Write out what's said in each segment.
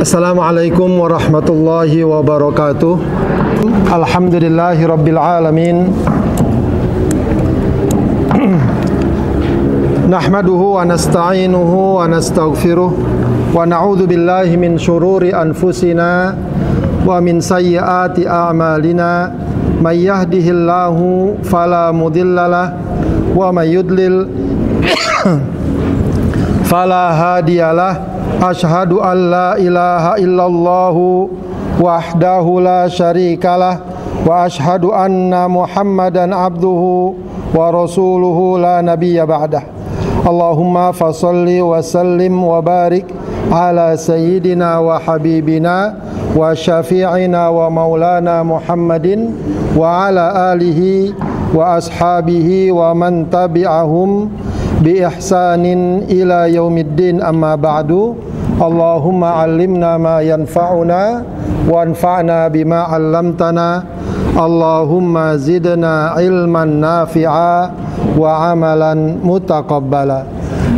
Assalamualaikum warahmatullahi wabarakatuh. Alhamdulillahi rabbil alamin. Nahmaduhu wa nasta'inuhu wa nastaghfiruh wa na'udzu billahi min syururi anfusina wa min sayyiati a'malina. May yahdihillahu fala mudhillalah wa may yudlil fala hadiyalah. Asyhadu an la ilaha illallah wahdahu la syarikalah wa asyhadu anna Muhammadan abduhu wa rasuluhu la nabiyya ba'dah. Allahumma fasholli wa sallim wa barik ala sayyidina wa habibina wa syafi'ina wa maulana Muhammadin wa ala alihi wa ashabihi wa man tabi'ahum bi ihsanin ila yaumiddin, amma ba'du. Allahumma 'allimna ma yanfa'una wanfa'na bima 'allamtana. Allahumma zidna ilman nafi'a wa amalan mutaqabbala.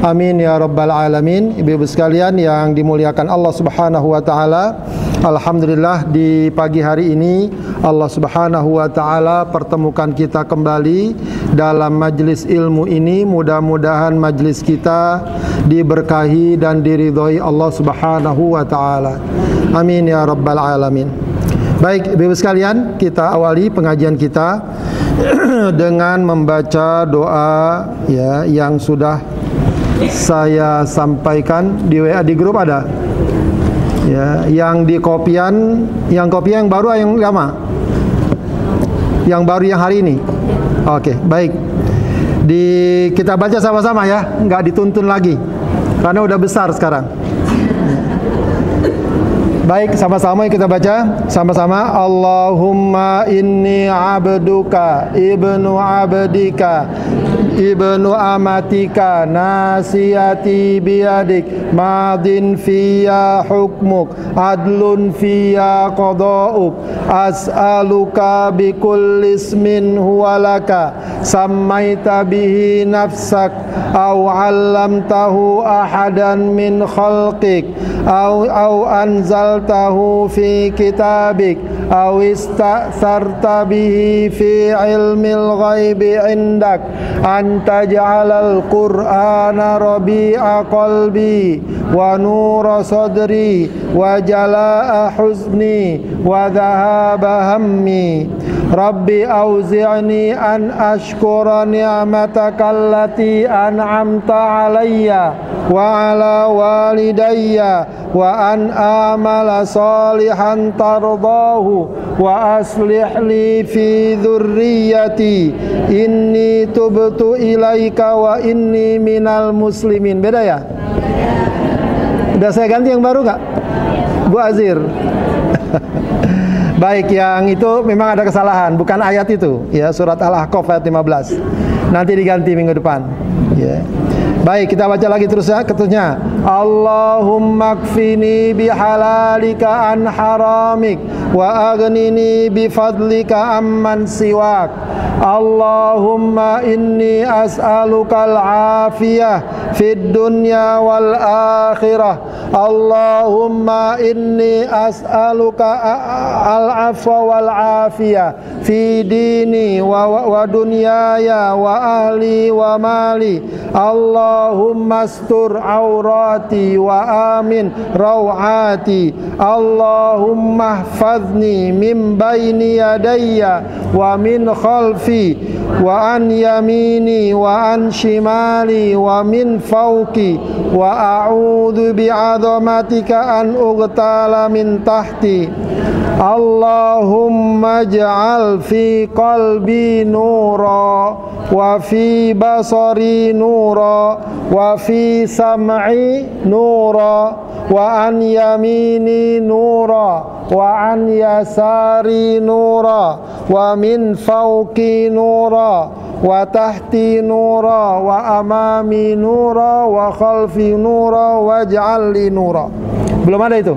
Amin ya rabbal alamin. Ibu-ibu sekalian yang dimuliakan Allah Subhanahu wa taala, alhamdulillah di pagi hari ini Allah Subhanahu wa taala pertemukan kita kembali dalam majlis ilmu ini. Mudah-mudahan majlis kita diberkahi dan diridhoi Allah Subhanahu wa taala. Amin ya rabbal alamin. Baik, ibu sekalian, kita awali pengajian kita dengan membaca doa ya yang sudah saya sampaikan di WA di grup ada. Ya, yang di kopian, yang baru yang lama? Yang baru yang hari ini. Oke, baik. Kita baca sama-sama ya, nggak dituntun lagi karena udah besar sekarang. Baik, sama-sama kita baca sama-sama. Allahumma inni abduka ibnu abdika ibnu amatika nasiyati biyadik madin fiya hukmuk adlun fiya qada'uk as'aluka bikulli ismin huwalaka sammaita bihi nafsak au 'allamtahu ahadan min khalqik au anzaltahu fi kitabik au ista'tharta bihi fi ilmil ghaibi indak anta ja'alal qur'ana rabi'a qalbi wa nura sadri wa jalaa huzni wa dhahaba hammi. Rabbi auzi'ni an ashkura ni'mataka allati an'amta alayya wa ala walidayya wa an a'mala salihan tardahu wa aslih li fi dhurriyyati inni tubtu ilaika wa inni minal muslimin. Beda ya? Udah saya ganti yang baru nggak? Bu Azir. Baik, yang itu memang ada kesalahan, bukan ayat itu ya, surat Al-Ahqaf ayat 15. Nanti diganti minggu depan ya. Baik, kita baca lagi terus ya, ketusnya. Allahumma kfini bihalalika an haramik wa aghnini bifadlika amman siwak. Allahumma inni as'alukal afiyah fid dunya wal akhirah. Allahumma inni as'aluka al-afwa wal afiyah fi dini wa dunyaya wa ahli wa mali. Allahumma astur aurati wa amin rawati. Allahumma hfazni min baini yadayya wa min khalfi wa an yamini wa an shimali wa min fawqi wa a'udzu bi'azamatika an ughtala min tahti. Allahumma ja'al fi qalbi nura wa fi basari nura wa fi sam'i nura wa an yamini nura wa an yasari nura wa min fawqi nura wa tahti nura wa amami nura wa khalfi nura waj'al li nura. Belum ada itu?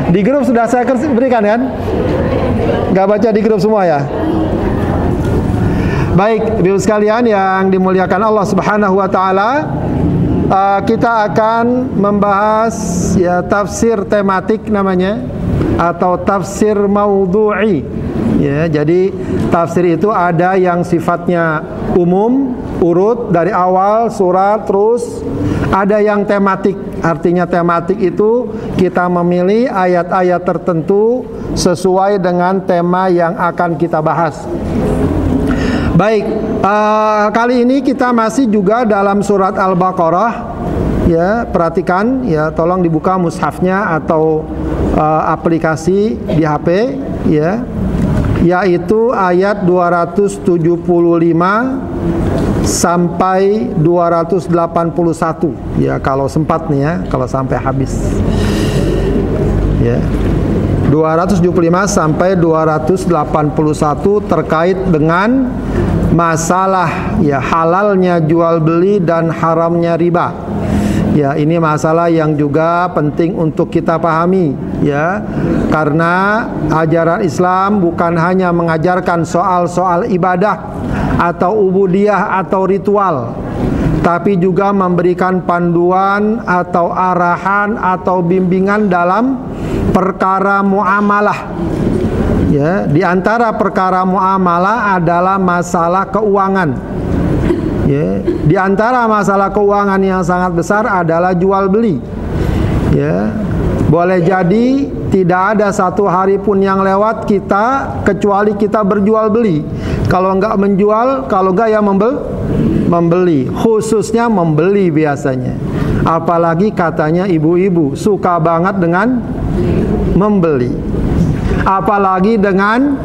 Di grup sudah saya berikan kan? Gak baca di grup semua ya? Baik, ibu sekalian yang dimuliakan Allah Subhanahu wa taala, kita akan membahas ya tafsir tematik namanya, atau tafsir maudhu'i. Ya, jadi tafsir itu ada yang sifatnya umum, urut dari awal surat terus, ada yang tematik. Artinya tematik itu kita memilih ayat-ayat tertentu sesuai dengan tema yang akan kita bahas. Baik, kali ini kita masih juga dalam surat Al-Baqarah. Ya, perhatikan ya, tolong dibuka mushafnya atau aplikasi di HP ya, yaitu ayat 275 sampai 281 ya, kalau sempat nih ya, kalau sampai habis ya. 275 sampai 281 terkait dengan masalah ya halalnya jual beli dan haramnya riba. Ya, ini masalah yang juga penting untuk kita pahami ya, karena ajaran Islam bukan hanya mengajarkan soal-soal ibadah atau ubudiyah atau ritual, tapi juga memberikan panduan atau arahan atau bimbingan dalam perkara muamalah. Ya, di antara perkara muamalah adalah masalah keuangan. Ya, di antara masalah keuangan yang sangat besar adalah jual beli. Ya, boleh jadi tidak ada satu hari pun yang lewat kita kecuali kita berjual beli. Kalau enggak menjual, kalau enggak ya membeli. Khususnya membeli biasanya. Apalagi katanya ibu-ibu suka banget dengan membeli. Apalagi dengan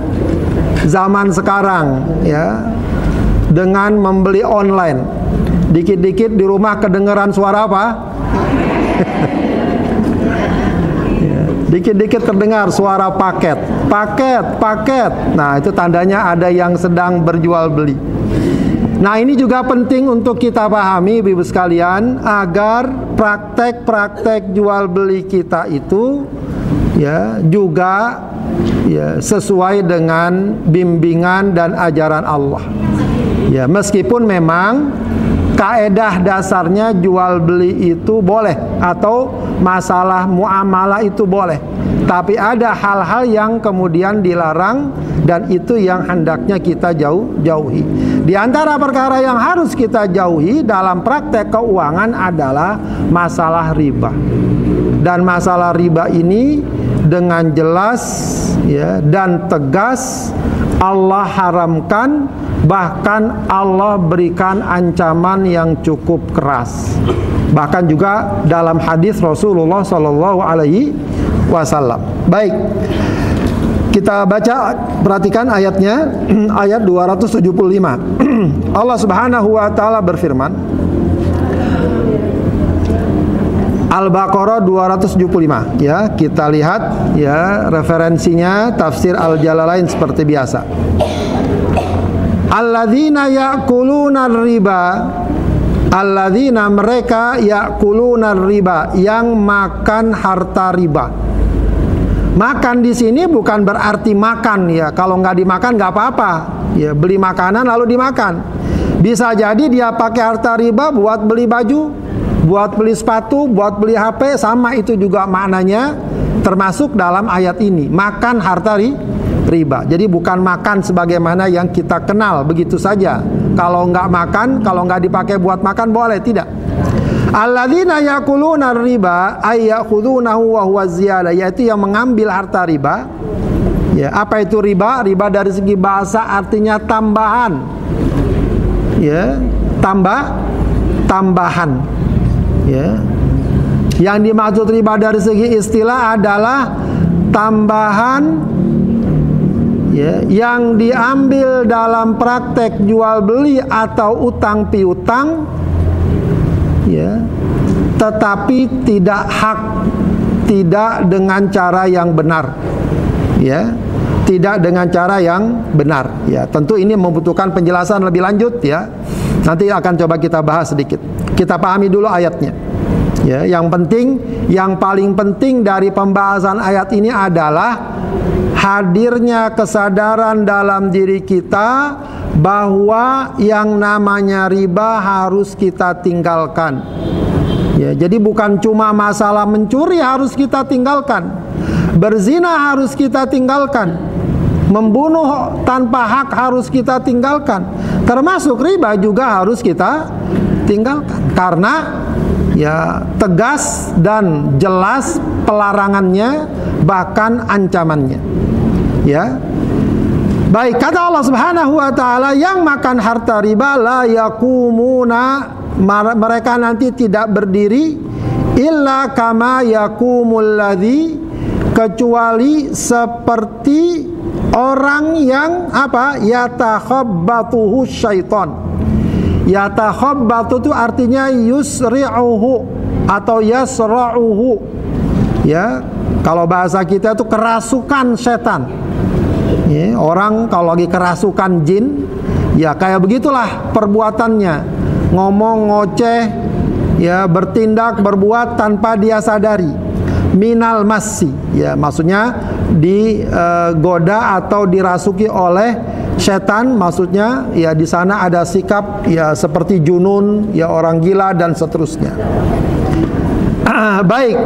zaman sekarang ya, dengan membeli online. Dikit-dikit di rumah kedengeran suara apa? Dikit-dikit terdengar suara paket. Nah, itu tandanya ada yang sedang berjual beli. Nah, ini juga penting untuk kita pahami Ibu sekalian, agar praktek-praktek jual beli kita itu ya juga ya sesuai dengan bimbingan dan ajaran Allah. Ya, meskipun memang kaedah dasarnya jual beli itu boleh, atau masalah muamalah itu boleh, tapi ada hal-hal yang kemudian dilarang, dan itu yang hendaknya kita jauhi. Di antara perkara yang harus kita jauhi dalam praktek keuangan adalah masalah riba. Dan masalah riba ini dengan jelas ya dan tegas Allah haramkan, bahkan Allah berikan ancaman yang cukup keras. Bahkan juga dalam hadis Rasulullah SAW. Baik, kita baca, perhatikan ayatnya, ayat 275. Allah Subhanahu wa taala berfirman, Al-Baqarah 275 ya, kita lihat ya referensinya tafsir Al-Jalalain seperti biasa. Alladzina ya'kuluna riba, alladzina mereka ya'kuluna riba, yang makan harta riba. Makan di sini bukan berarti makan ya, kalau nggak dimakan nggak apa-apa ya, beli makanan lalu dimakan. Bisa jadi dia pakai harta riba buat beli baju, buat beli sepatu, buat beli HP, sama itu juga maknanya termasuk dalam ayat ini, makan harta riba. Jadi bukan makan sebagaimana yang kita kenal begitu saja. Kalau nggak makan, kalau nggak dipakai buat makan boleh, tidak. Alladzina yakuluna riba ay yakhudunahu wa huwa ziyadah, yaitu yang mengambil harta riba. Ya, apa itu riba? Riba dari segi bahasa artinya tambahan. Ya, tambahan. Ya. Yang dimaksud riba dari segi istilah adalah tambahan ya, yang diambil dalam praktek jual beli atau utang piutang ya, tetapi tidak hak, tidak dengan cara yang benar ya, tidak dengan cara yang benar ya. Tentu ini membutuhkan penjelasan lebih lanjut ya, nanti akan coba kita bahas sedikit. Kita pahami dulu ayatnya ya. Yang penting, yang paling penting dari pembahasan ayat ini adalah hadirnya kesadaran dalam diri kita bahwa yang namanya riba harus kita tinggalkan. Ya, jadi bukan cuma masalah mencuri harus kita tinggalkan, berzina harus kita tinggalkan, membunuh tanpa hak harus kita tinggalkan, termasuk riba juga harus kita tinggalkan, karena ya tegas dan jelas pelarangannya, bahkan ancamannya. Ya. Baik, kata Allah Subhanahu wa taala, yang makan harta riba la yakumuna, mereka nanti tidak berdiri illa kama yakumul ladzi, kecuali seperti orang yang apa? Yatakhabbatuhu syaiton. Yatakhabbatu itu artinya yusri'uhu atau yasra'uhu. Ya, kalau bahasa kita itu kerasukan setan. Ya, orang kalau lagi kerasukan jin, ya kayak begitulah perbuatannya. Ngomong, ngoceh, ya bertindak, berbuat tanpa dia sadari. Minal masi, ya maksudnya digoda atau dirasuki oleh setan, maksudnya ya di sana ada sikap ya seperti junun, ya orang gila dan seterusnya. Baik.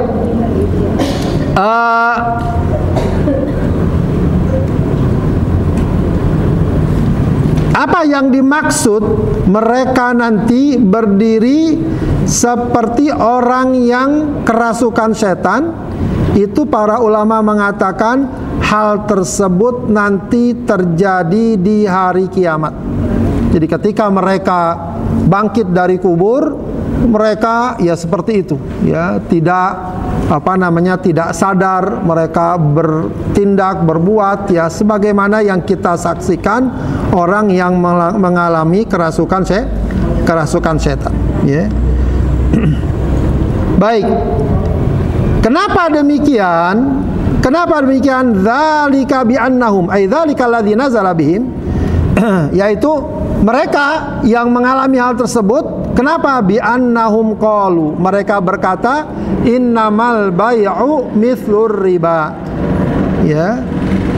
Apa yang dimaksud mereka nanti berdiri seperti orang yang kerasukan setan? Itu para ulama mengatakan hal tersebut nanti terjadi di hari kiamat. Jadi ketika mereka bangkit dari kubur, mereka ya seperti itu, ya tidak tidak sadar, mereka bertindak, berbuat ya sebagaimana yang kita saksikan orang yang mengalami kerasukan setan, ya. Baik. Kenapa demikian? Kenapa demikian? Dzalika bi'annahum, ay dzalika alladzi nazala bihim, yaitu mereka yang mengalami hal tersebut. Kenapa? Bi'annahum qalu, mereka berkata innamal bai'u mithlur riba. Ya.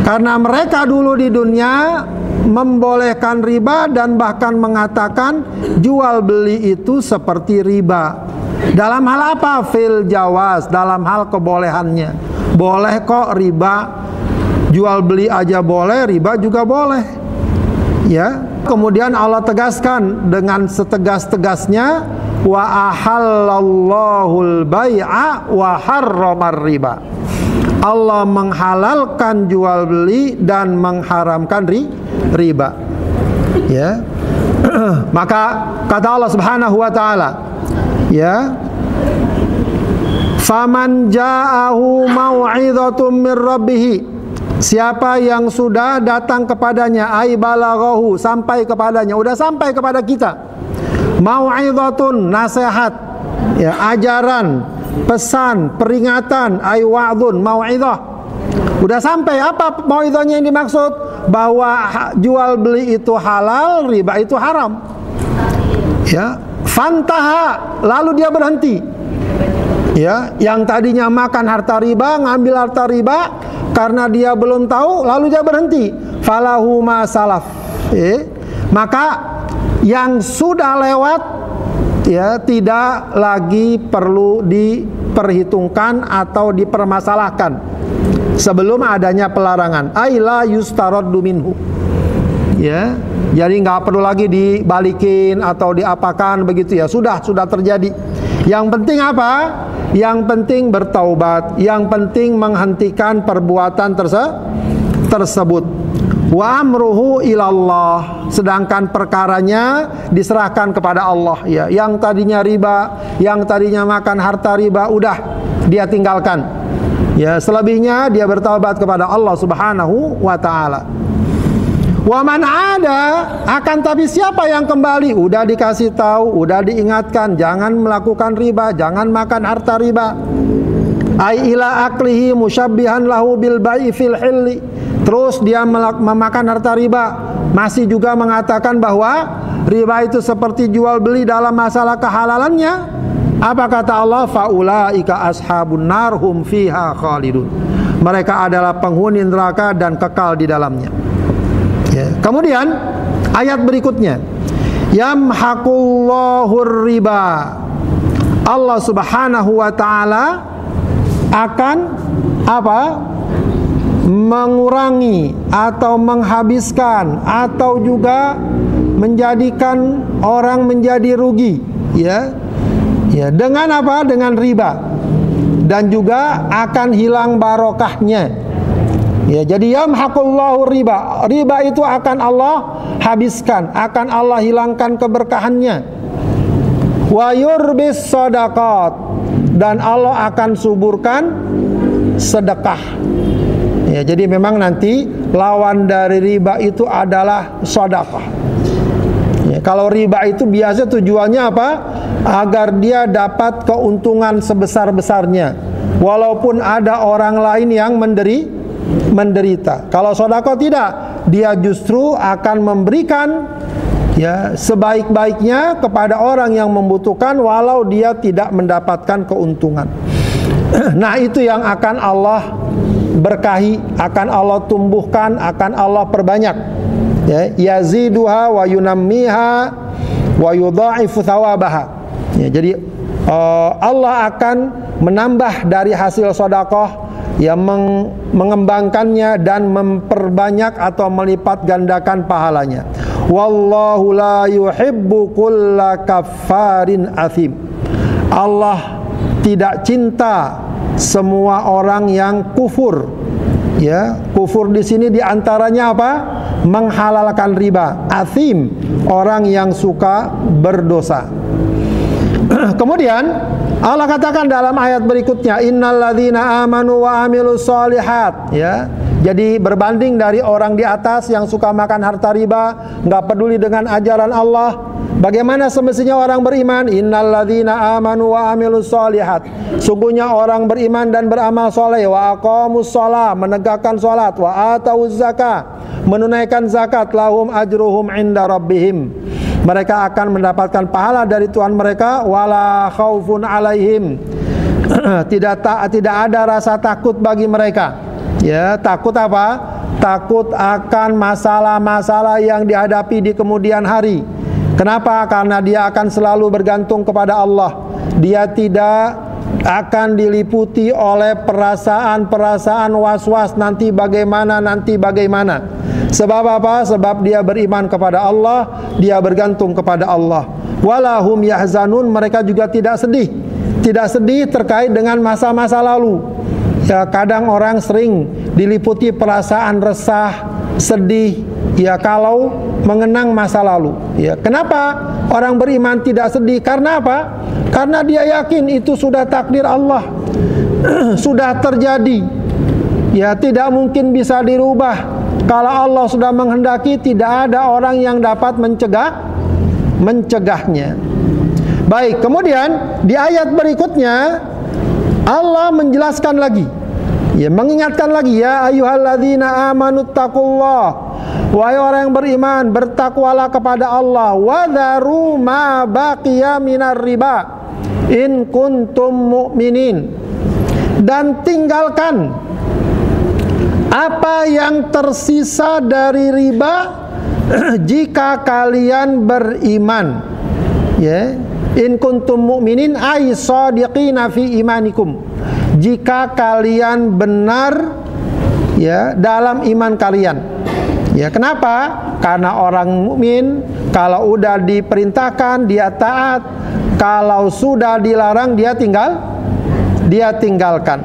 Karena mereka dulu di dunia membolehkan riba dan bahkan mengatakan jual beli itu seperti riba. Dalam hal apa? Fil jawaz, dalam hal kebolehannya. Boleh kok riba, jual beli aja boleh, riba juga boleh. Ya. Kemudian Allah tegaskan dengan setegas-tegasnya, wa ahallallahul bai'a wa harramar riba. Allah menghalalkan jual beli dan mengharamkan riba. Ya. Maka kata Allah Subhanahu wa taala, ya, faman ja'ahu mau'izatun min rabbih, siapa yang sudah datang kepadanya, ay balaghahu, sampai kepadanya, udah sampai kepada kita, mau'izatun, nasihat, ya, ajaran, pesan, peringatan, ay wa'dun, mau'izah, udah sampai. Apa mau'izahnya yang dimaksud? Bahwa jual beli itu halal, riba itu haram. Ya, fantaha, lalu dia berhenti. Ya, yang tadinya makan harta riba, ngambil harta riba, karena dia belum tahu, lalu dia berhenti. Falahu ma salaf. Maka yang sudah lewat, ya, tidak lagi perlu diperhitungkan atau dipermasalahkan sebelum adanya pelarangan. Aila yustaraddu minhu. Ya, jadi nggak perlu lagi dibalikin atau diapakan begitu, ya. Sudah terjadi. Yang penting apa? Yang penting bertaubat. Yang penting menghentikan perbuatan tersebut. Wa amruhu ilallah. Sedangkan perkaranya diserahkan kepada Allah. Ya, yang tadinya riba, yang tadinya makan harta riba, udah dia tinggalkan. Ya, selebihnya dia bertaubat kepada Allah Subhanahu wa taala. Wa man ada, akan tapi siapa yang kembali, udah dikasih tahu, udah diingatkan, jangan melakukan riba, jangan makan harta riba. Ai ila aklihi musyabbihan lahu bil bai'i fil hilli. Terus dia memakan harta riba, masih juga mengatakan bahwa riba itu seperti jual beli dalam masalah kehalalannya. Apa kata Allah? Faulaika ashabun nar hum fiha khalidun. Mereka adalah penghuni neraka dan kekal di dalamnya. Ya. Kemudian ayat berikutnya, yamhaqullahu riba. Allah Subhanahu wa taala akan apa? Mengurangi atau menghabiskan atau juga menjadikan orang menjadi rugi, ya. Ya, dengan apa? Dengan riba. Dan juga akan hilang barokahnya. Ya, jadi yamhaqullahu riba. Riba itu akan Allah habiskan, akan Allah hilangkan keberkahannya. Wa yurbis shadaqat, dan Allah akan suburkan sedekah. Ya, jadi memang nanti lawan dari riba itu adalah sedekah. Ya, kalau riba itu biasa tujuannya apa? Agar dia dapat keuntungan sebesar-besarnya, walaupun ada orang lain yang menderita. Kalau sedekah tidak, dia justru akan memberikan ya sebaik-baiknya kepada orang yang membutuhkan, walau dia tidak mendapatkan keuntungan. Nah, itu yang akan Allah berkahi, akan Allah tumbuhkan, akan Allah perbanyak. Ya, yaziduha wa yunammiha wa yudha'ifu thawabaha. Ya, jadi Allah akan menambah dari hasil sedekah, yang mengembangkannya dan memperbanyak atau melipat gandakan pahalanya. Wallahu la yuhibbu kulla kaffarin athim. Allah tidak cinta semua orang yang kufur. Ya, kufur di sini diantaranya apa? Menghalalkan riba. Athim, orang yang suka berdosa. Kemudian Allah katakan dalam ayat berikutnya, innalladzina amanu wa amilus solihat. Ya, jadi berbanding dari orang di atas yang suka makan harta riba, nggak peduli dengan ajaran Allah. Bagaimana semestinya orang beriman? Innalladzina amanu wa amilus solihat. Sungguhnya orang beriman dan beramal soleh. Wa aqamus shalah, menegakkan salat. Wa atauz zakah, menunaikan zakat. Lahum ajruhum inda rabbihim, mereka akan mendapatkan pahala dari Tuhan mereka. Wala khaufun alaihim, tidak ada rasa takut bagi mereka. Ya, takut apa? Takut akan masalah-masalah yang dihadapi di kemudian hari. Kenapa? Karena dia akan selalu bergantung kepada Allah. Dia tidak akan diliputi oleh perasaan-perasaan was-was nanti bagaimana. Sebab apa? Sebab dia beriman kepada Allah, dia bergantung kepada Allah. Walahum yahzanun, mereka juga tidak sedih. Tidak sedih terkait dengan masa-masa lalu. Ya, kadang orang sering diliputi perasaan resah, sedih, ya kalau mengenang masa lalu. Ya, kenapa orang beriman tidak sedih? Karena apa? Karena dia yakin itu sudah takdir Allah. Sudah terjadi. Ya, tidak mungkin bisa dirubah. Kalau Allah sudah menghendaki, tidak ada orang yang dapat mencegahnya. Baik, kemudian di ayat berikutnya Allah menjelaskan lagi, ya, mengingatkan lagi, ya ayyuhalladzina amanuttaqullah, wahai orang yang beriman, bertakwalah kepada Allah. Wadharu ma baqiya minar riba in kuntum mu'minin, dan tinggalkan apa yang tersisa dari riba jika kalian beriman. Ya, in kuntum mu'minin ay shadiqina fi imanikum, jika kalian benar ya dalam iman kalian. Ya, kenapa? Karena orang mukmin kalau udah diperintahkan dia taat, kalau sudah dilarang dia tinggalkan.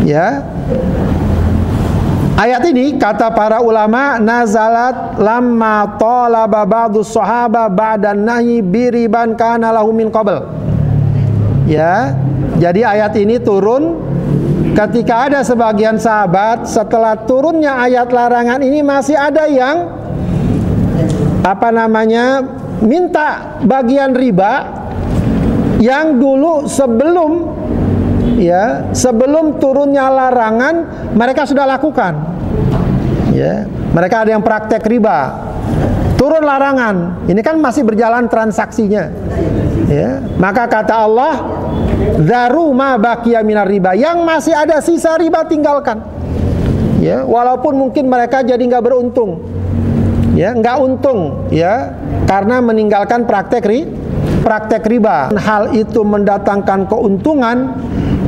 Ya. Ayat ini kata para ulama nazalat lamma talaba ba'dus sahaba ba'dan nahyi biriban kana lahu min qabl. Ya. Jadi ayat ini turun ketika ada sebagian sahabat, setelah turunnya ayat larangan ini masih ada yang minta bagian riba yang dulu sebelum turunnya larangan mereka sudah lakukan. Ya, mereka ada yang praktek riba. Turun larangan, ini kan masih berjalan transaksinya. Ya, maka kata Allah, "Dzaru ma baqiya minar riba." Yang masih ada sisa riba tinggalkan. Ya, walaupun mungkin mereka jadi nggak beruntung. Ya, nggak untung, ya, karena meninggalkan praktek praktek riba, hal itu mendatangkan keuntungan,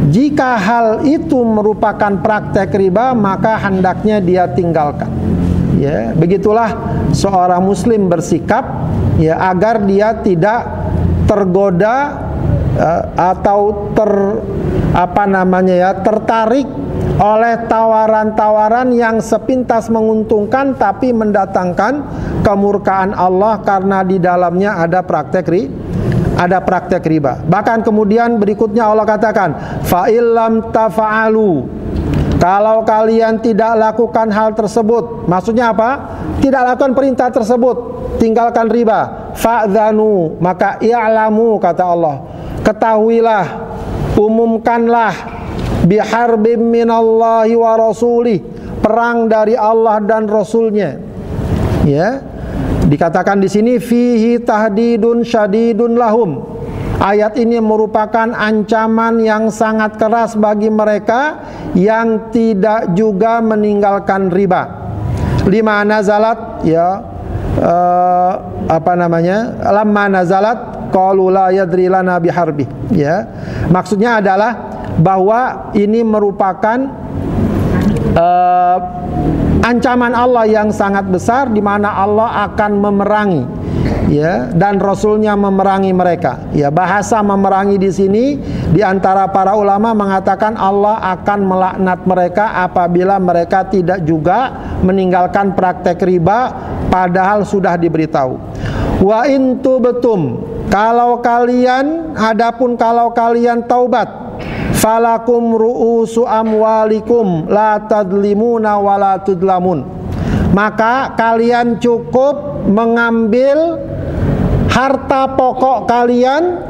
jika hal itu merupakan praktek riba, maka hendaknya dia tinggalkan. Ya, begitulah seorang muslim bersikap, ya, agar dia tidak tergoda atau tertarik oleh tawaran-tawaran yang sepintas menguntungkan tapi mendatangkan kemurkaan Allah, karena di dalamnya ada praktek riba. Bahkan kemudian berikutnya Allah katakan, fa illam tafa'alu, kalau kalian tidak lakukan hal tersebut, maksudnya apa? Tidak lakukan perintah tersebut, tinggalkan riba, fa'dzanu, maka i'lamu, kata Allah, ketahuilah, umumkanlah, biharbim minallahi wa rasulih, perang dari Allah dan Rasulnya. Ya, dikatakan di sini fihi tahdidun syadidun lahum. Ayat ini merupakan ancaman yang sangat keras bagi mereka yang tidak juga meninggalkan riba. Lima nazalat, ya, lamma nazalat qalu la yadri lana biharbi. Ya, maksudnya adalah bahwa ini merupakan ancaman Allah yang sangat besar, di mana Allah akan memerangi, ya, dan Rasulnya memerangi mereka. Ya, bahasa memerangi di sini di antara para ulama mengatakan Allah akan melaknat mereka apabila mereka tidak juga meninggalkan praktek riba padahal sudah diberitahu. Wa in tubtum, kalau kalian taubat, falakum ru'usu amwalikum la tadlimuna wa la tudlamun, maka kalian cukup mengambil harta pokok kalian,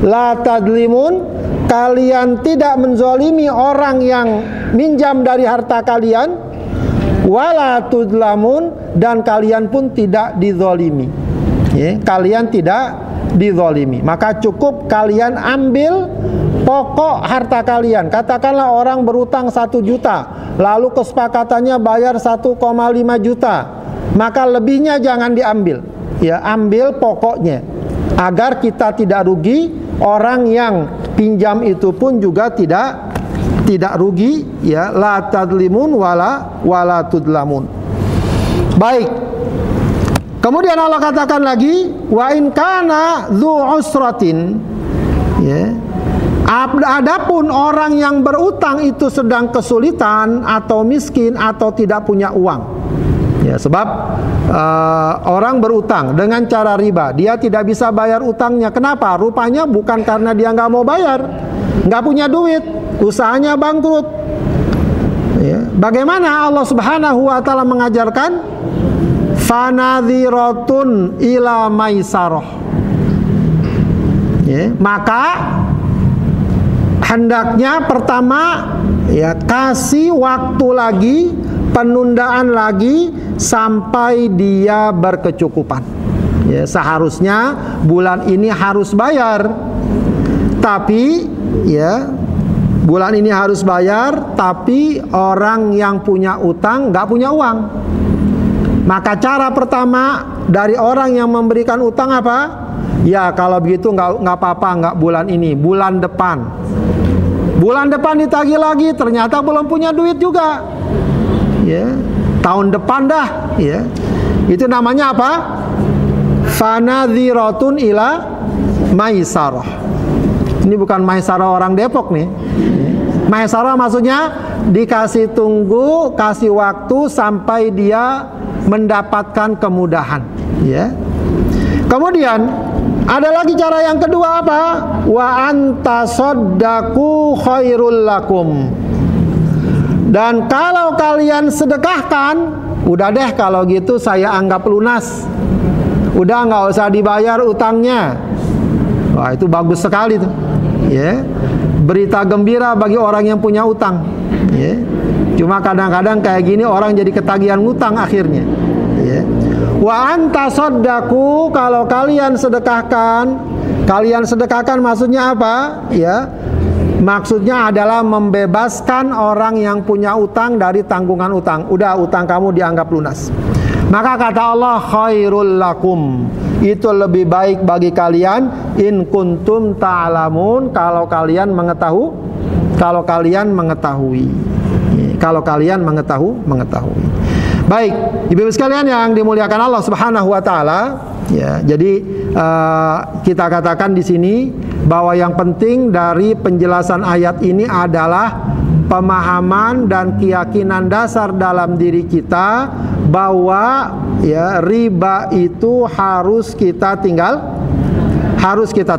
la tadlimun, kalian tidak menzalimi orang yang minjam dari harta kalian, wala tudlamun, dan kalian pun tidak dizalimi. Ya, kalian tidak dizalimi, maka cukup kalian ambil pokok harta kalian. Katakanlah orang berutang 1 juta, lalu kesepakatannya bayar 1,5 juta, maka lebihnya jangan diambil. Ya, ambil pokoknya agar kita tidak rugi, orang yang pinjam itu pun juga tidak rugi. Ya, la tadlimun wala tudlamun. Baik. Kemudian Allah katakan lagi, wa in kana dzu usratin, ya, adapun orang yang berutang itu sedang kesulitan atau miskin atau tidak punya uang. Ya, sebab orang berutang dengan cara riba, dia tidak bisa bayar utangnya. Kenapa? Rupanya bukan karena dia nggak mau bayar, nggak punya duit, usahanya bangkrut. Ya, bagaimana Allah Subhanahu wa taala mengajarkan? Fanadhiratun ila maisarah. Ya, maka hendaknya pertama, ya, kasih waktu lagi, penundaan lagi sampai dia berkecukupan. Ya, seharusnya bulan ini harus bayar, tapi ya, bulan ini harus bayar, tapi orang yang punya utang nggak punya uang. Maka cara pertama dari orang yang memberikan utang apa? Ya, kalau begitu nggak apa-apa, nggak bulan ini, bulan depan. Bulan depan ditagih lagi, ternyata belum punya duit juga. Ya, tahun depan dah. Ya, itu namanya apa? Fanadhiratun ila maisarah. Ini bukan maisarah orang Depok nih. Maisarah maksudnya dikasih tunggu, kasih waktu sampai dia mendapatkan kemudahan. Ya. Kemudian ada lagi cara yang kedua apa? Wa antasaddaqu khairul lakum. Dan kalau kalian sedekahkan, udah deh kalau gitu saya anggap lunas. Udah nggak usah dibayar utangnya. Wah, itu bagus sekali tuh. Ya. Berita gembira bagi orang yang punya utang. Ya. Cuma kadang-kadang kayak gini orang jadi ketagihan ngutang akhirnya. Ya. Wa antasaddaqu, kalau kalian sedekahkan maksudnya apa? Ya. Maksudnya adalah membebaskan orang yang punya utang dari tanggungan utang. Udah, utang kamu dianggap lunas. Maka kata Allah, khairul lakum, itu lebih baik bagi kalian in kuntum ta'lamun, kalau kalian mengetahui, kalau kalian mengetahui. Baik, Ibu-ibu sekalian yang dimuliakan Allah Subhanahu wa taala, ya. Jadi kita katakan di sini bahwa yang penting dari penjelasan ayat ini adalah pemahaman dan keyakinan dasar dalam diri kita bahwa ya riba itu harus kita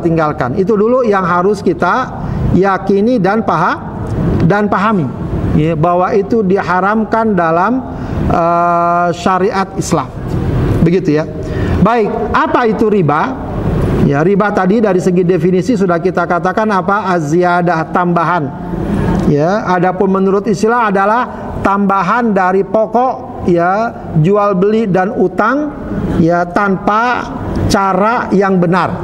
tinggalkan. Itu dulu yang harus kita yakini dan pahami, ya, bahwa itu diharamkan dalam syariat Islam. Begitu ya. Baik, apa itu riba? Ya, riba tadi dari segi definisi sudah kita katakan apa? Az-ziyadah, tambahan. Ya, adapun menurut istilah adalah tambahan dari pokok, ya, jual beli dan utang, ya, tanpa cara yang benar.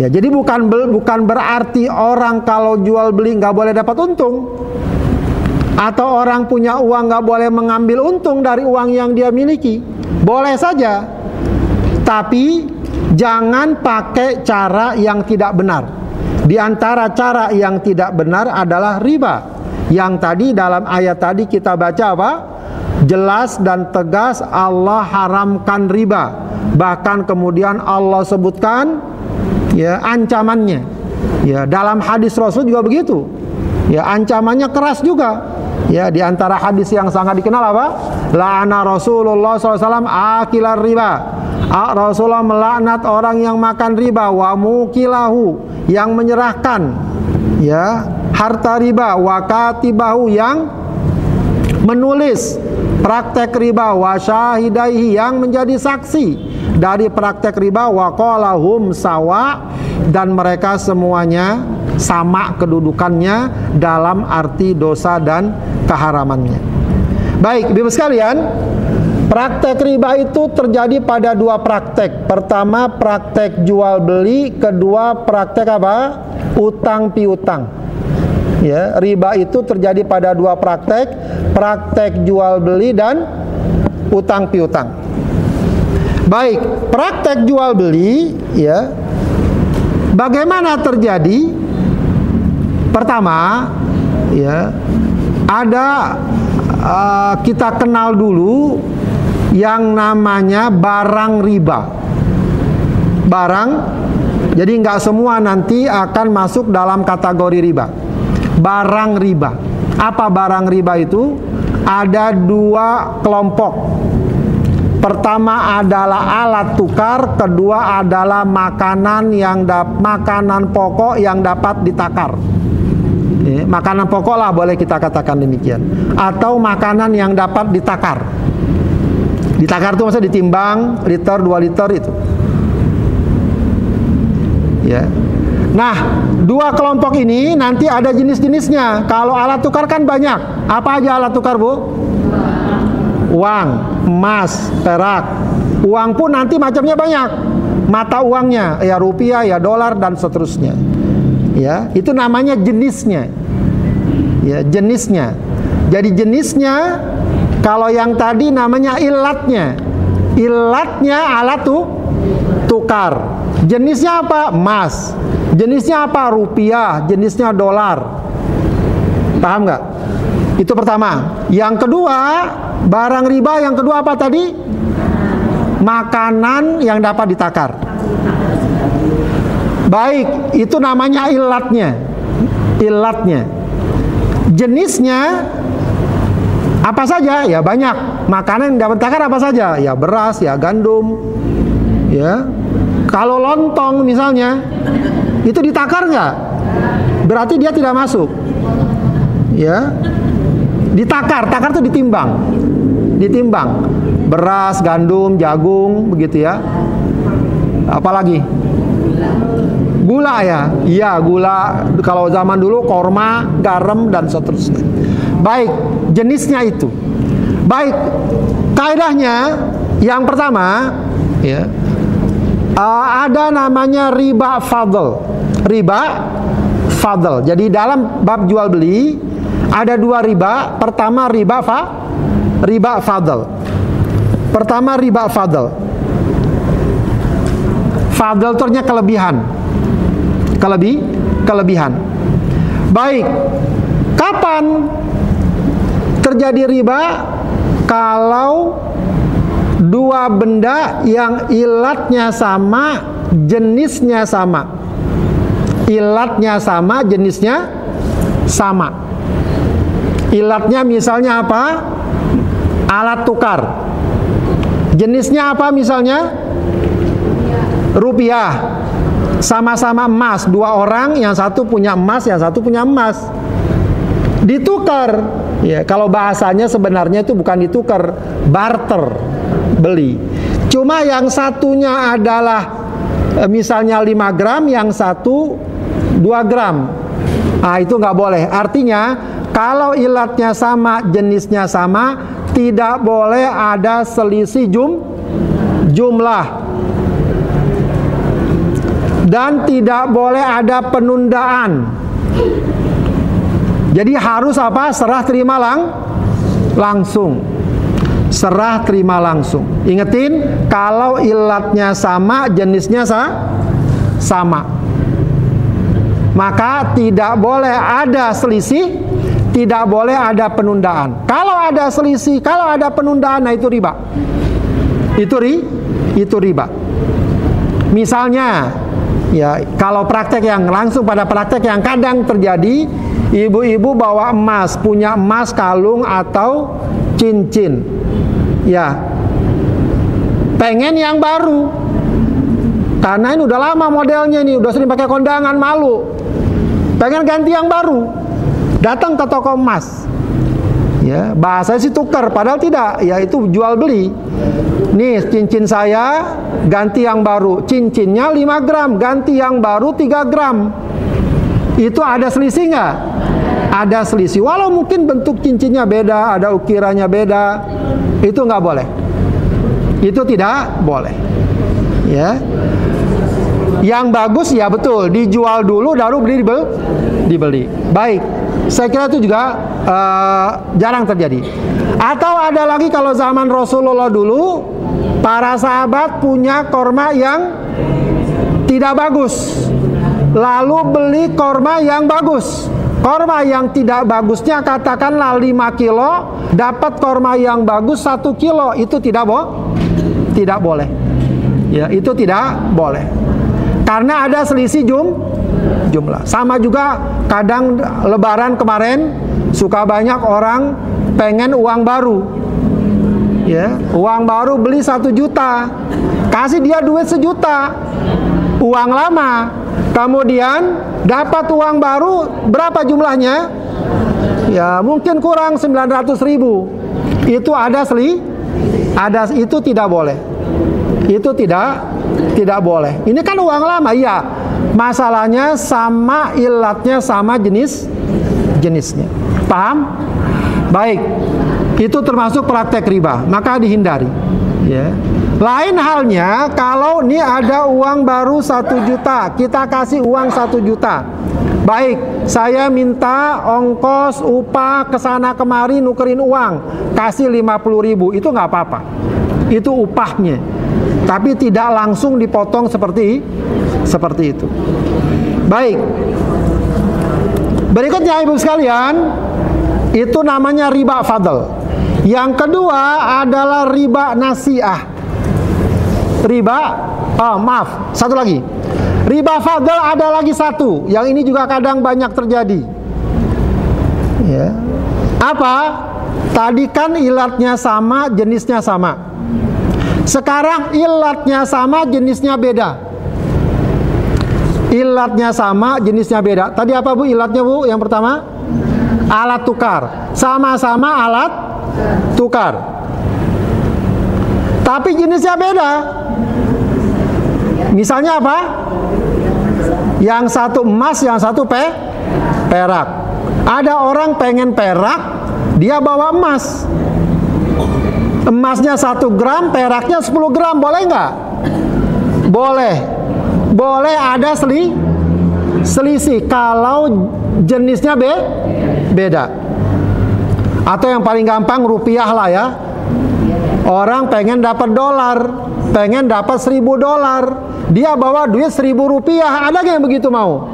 Ya, jadi bukan berarti orang kalau jual beli nggak boleh dapat untung, atau orang punya uang nggak boleh mengambil untung dari uang yang dia miliki. Boleh saja, tapi jangan pakai cara yang tidak benar. Di antara cara yang tidak benar adalah riba. Yang tadi dalam ayat tadi kita baca apa? Jelas dan tegas Allah haramkan riba. Bahkan kemudian Allah sebutkan, ya, ancamannya. Ya, dalam hadis Rasul juga begitu. Ya, ancamannya keras juga. Ya, di antara hadis yang sangat dikenal apa? La'ana Rasulullah SAW akilar riba. Rasulullah melaknat orang yang makan riba, wa mukilahu, yang menyerahkan, ya, harta riba, wa katibahu, yang menulis praktek riba, wa syahidaihi, yang menjadi saksi dari praktek riba, wa qalahum sawa, dan mereka semuanya sama kedudukannya dalam arti dosa dan keharamannya. Baik, Ibu sekalian, praktek riba itu terjadi pada dua praktek. Pertama, praktek jual beli. Kedua, praktek apa? Utang piutang. Ya, riba itu terjadi pada dua praktek. Praktek jual beli dan utang piutang. Baik, praktek jual beli, ya, bagaimana terjadi? Pertama, ya, ada kita kenal dulu yang namanya barang riba. Barang, jadi nggak semua nanti akan masuk dalam kategori riba. Barang riba. Apa barang riba itu? Ada dua kelompok. Pertama adalah alat tukar, kedua adalah makanan pokok yang dapat ditakar. Makanan pokok lah boleh kita katakan demikian. Atau makanan yang dapat ditakar. Ditakar itu maksudnya ditimbang, liter, 2 liter itu. Ya. Nah, dua kelompok ini nanti ada jenis-jenisnya. Kalau alat tukar kan banyak. Apa aja alat tukar, Bu? Uang, emas, perak. Uang pun nanti macamnya banyak. Mata uangnya, ya rupiah, ya dolar, dan seterusnya. Ya, itu namanya jenisnya. Ya, jenisnya. Jadi jenisnya, kalau yang tadi namanya ilatnya. Ilatnya alat tukar. Jenisnya apa? Emas. Jenisnya apa? Rupiah. Jenisnya dolar. Paham nggak? Itu pertama. Yang kedua, barang riba yang kedua apa tadi? Makanan yang dapat ditakar. Baik, itu namanya ilatnya. Ilatnya. Jenisnya apa saja? Ya banyak. Makanan yang dapat ditakar apa saja? Ya beras, ya gandum. Ya. Kalau lontong misalnya, itu ditakar nggak? Berarti dia tidak masuk. Ya. Ditakar, takar itu ditimbang. Ditimbang. Beras, gandum, jagung, begitu ya. Apalagi? Gula ya. Iya, gula. Kalau zaman dulu korma, garam, dan seterusnya. Baik, jenisnya itu. Baik, kaidahnya yang pertama, ya, ada namanya riba fadl. Riba fadl. Jadi dalam bab jual beli ada dua riba. Pertama riba fadl. Pertama riba fadl. Fadl itu artinya kelebihan. Kelebihan. Baik. Kapan terjadi riba? Kalau dua benda yang ilatnya sama, jenisnya sama. Ilatnya sama, jenisnya sama. Ilatnya misalnya apa? Alat tukar. Jenisnya apa misalnya? Rupiah. Sama-sama emas. Dua orang, yang satu punya emas, yang satu punya emas. Ditukar. Ya, kalau bahasanya sebenarnya itu bukan ditukar, barter, beli. Cuma yang satunya adalah misalnya 5 gram, yang satu 2 gram. Nah, itu nggak boleh. Artinya kalau ilatnya sama, jenisnya sama, tidak boleh ada selisih jumlah. Dan tidak boleh ada penundaan. Jadi harus apa? Serah terima langsung. Serah terima langsung. Ingetin, kalau ilatnya sama, jenisnya sama, maka tidak boleh ada selisih, tidak boleh ada penundaan. Kalau ada selisih, kalau ada penundaan, nah itu riba. Itu riba. Misalnya, ya, kalau praktek yang langsung pada praktek yang kadang terjadi, ibu-ibu bawa emas, punya emas kalung atau cincin, ya, pengen yang baru, karena ini udah lama modelnya nih, udah sering pakai kondangan, malu, pengen ganti yang baru, datang ke toko emas, ya, bahasanya sih tukar, padahal tidak, ya itu jual beli. Nih cincin saya, ganti yang baru. Cincinnya 5 gram, ganti yang baru 3 gram. Itu ada selisih nggak? Ada selisih. Walau mungkin bentuk cincinnya beda, ada ukirannya beda, itu nggak boleh. Itu tidak boleh. Ya. Yang bagus ya betul, dijual dulu, baru dibeli. Baik. Saya kira itu juga jarang terjadi. Atau ada lagi kalau zaman Rasulullah dulu, para sahabat punya korma yang tidak bagus, lalu beli korma yang bagus. Korma yang tidak bagusnya katakanlah 5 kilo, dapat korma yang bagus 1 kilo, itu tidak boleh. Ya, itu tidak boleh. Karena ada selisih jumlah. Sama juga kadang lebaran kemarin suka banyak orang pengen uang baru. Ya, uang baru beli 1 juta, kasih dia duit 1 juta, uang lama, kemudian dapat uang baru berapa jumlahnya? Ya mungkin kurang 900.000. Itu ada itu tidak boleh. Itu tidak boleh. Ini kan uang lama, ya. Masalahnya sama ilatnya, sama jenisnya. Paham? Baik. Itu termasuk praktek riba, maka dihindari. Ya. Lain halnya kalau ini ada uang baru 1 juta, kita kasih uang 1 juta. Baik, saya minta ongkos upah kesana kemari nukerin uang, kasih 50.000, itu nggak apa-apa. Itu upahnya, tapi tidak langsung dipotong seperti itu. Baik. Berikutnya ibu sekalian, itu namanya riba fadl. Yang kedua adalah riba nasiah. Satu lagi. Riba fadl ada lagi satu, yang ini juga kadang banyak terjadi. Ya. Apa? Tadi kan ilatnya sama, jenisnya sama. Sekarang ilatnya sama, jenisnya beda. Ilatnya sama, jenisnya beda. Tadi apa Bu ilatnya Bu? Yang pertama? Alat tukar. Sama-sama alat tukar. Tapi jenisnya beda. Misalnya apa? Yang satu emas, yang satu perak. Ada orang pengen perak, dia bawa emas. Emasnya 1 gram, peraknya 10 gram, boleh nggak? Boleh. Boleh ada selisih kalau jenisnya beda. Atau yang paling gampang rupiah lah ya. Orang pengen dapat dolar, pengen dapat $1.000, dia bawa duit $1.000, ada nggak yang begitu mau?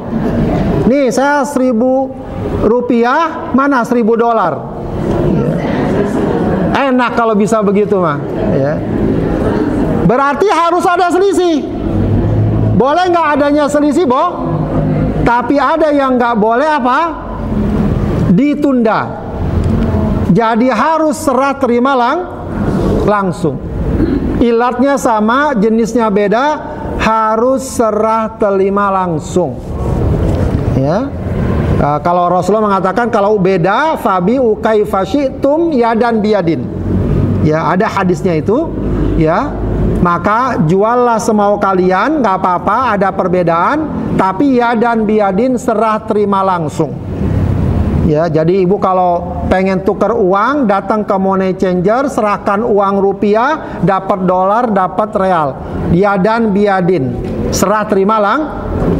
Nih saya $1.000, mana $1.000? Enak kalau bisa begitu mah, ya. Berarti harus ada selisih. Boleh nggak adanya selisih, Tapi ada yang nggak boleh apa? Ditunda. Jadi harus serah terima langsung. Ilatnya sama, jenisnya beda, harus serah terima langsung. Ya. Kalau Rasulullah mengatakan kalau beda, fabi ukai fasyitum yadan biyadin. Ya, ada hadisnya itu, ya. Maka juallah semau kalian, nggak apa-apa, ada perbedaan, tapi yadan biyadin, serah terima langsung. Ya, jadi ibu kalau pengen tukar uang, datang ke money changer, serahkan uang rupiah, dapat dolar, dapat real. Yadan biyadin, serah terima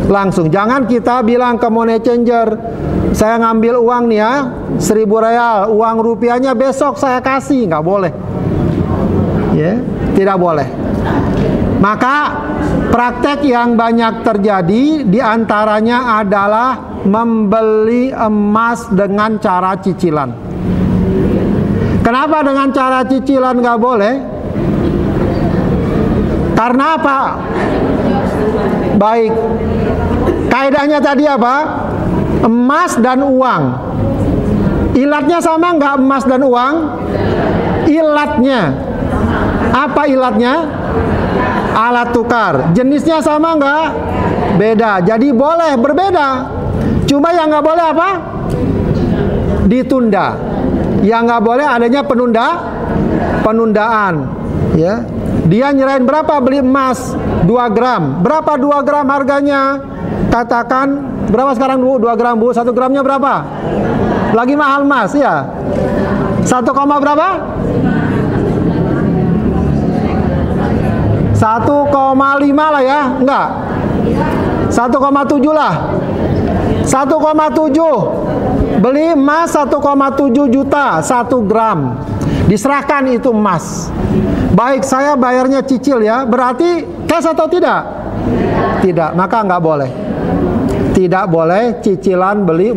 langsung. Jangan kita bilang ke money changer, saya ngambil uang nih ya, 1.000 real, uang rupiahnya besok saya kasih, nggak boleh. Ya, tidak boleh. Maka praktek yang banyak terjadi diantaranya adalah membeli emas dengan cara cicilan. Kenapa dengan cara cicilan nggak boleh? Karena apa? Baik, kaidahnya tadi apa? Emas dan uang. Ilatnya sama nggak emas dan uang? Ilatnya apa ilatnya? Alat tukar. Jenisnya sama nggak? Beda. Jadi boleh berbeda. Cuma yang nggak boleh apa? Ditunda. Yang nggak boleh adanya penundaan. Ya. Dia nyerahin berapa beli emas? 2 gram. Berapa 2 gram harganya? Katakan berapa sekarang 2 gram Bu? 1 gramnya berapa? Lagi mahal emas ya. 1, berapa? 1,5 lah ya, enggak 1,7 lah. 1,7 beli emas 1,7 juta 1 gram, diserahkan itu emas. Baik, saya bayarnya cicil ya, berarti cash atau tidak? Tidak, maka enggak boleh. Tidak boleh cicilan beli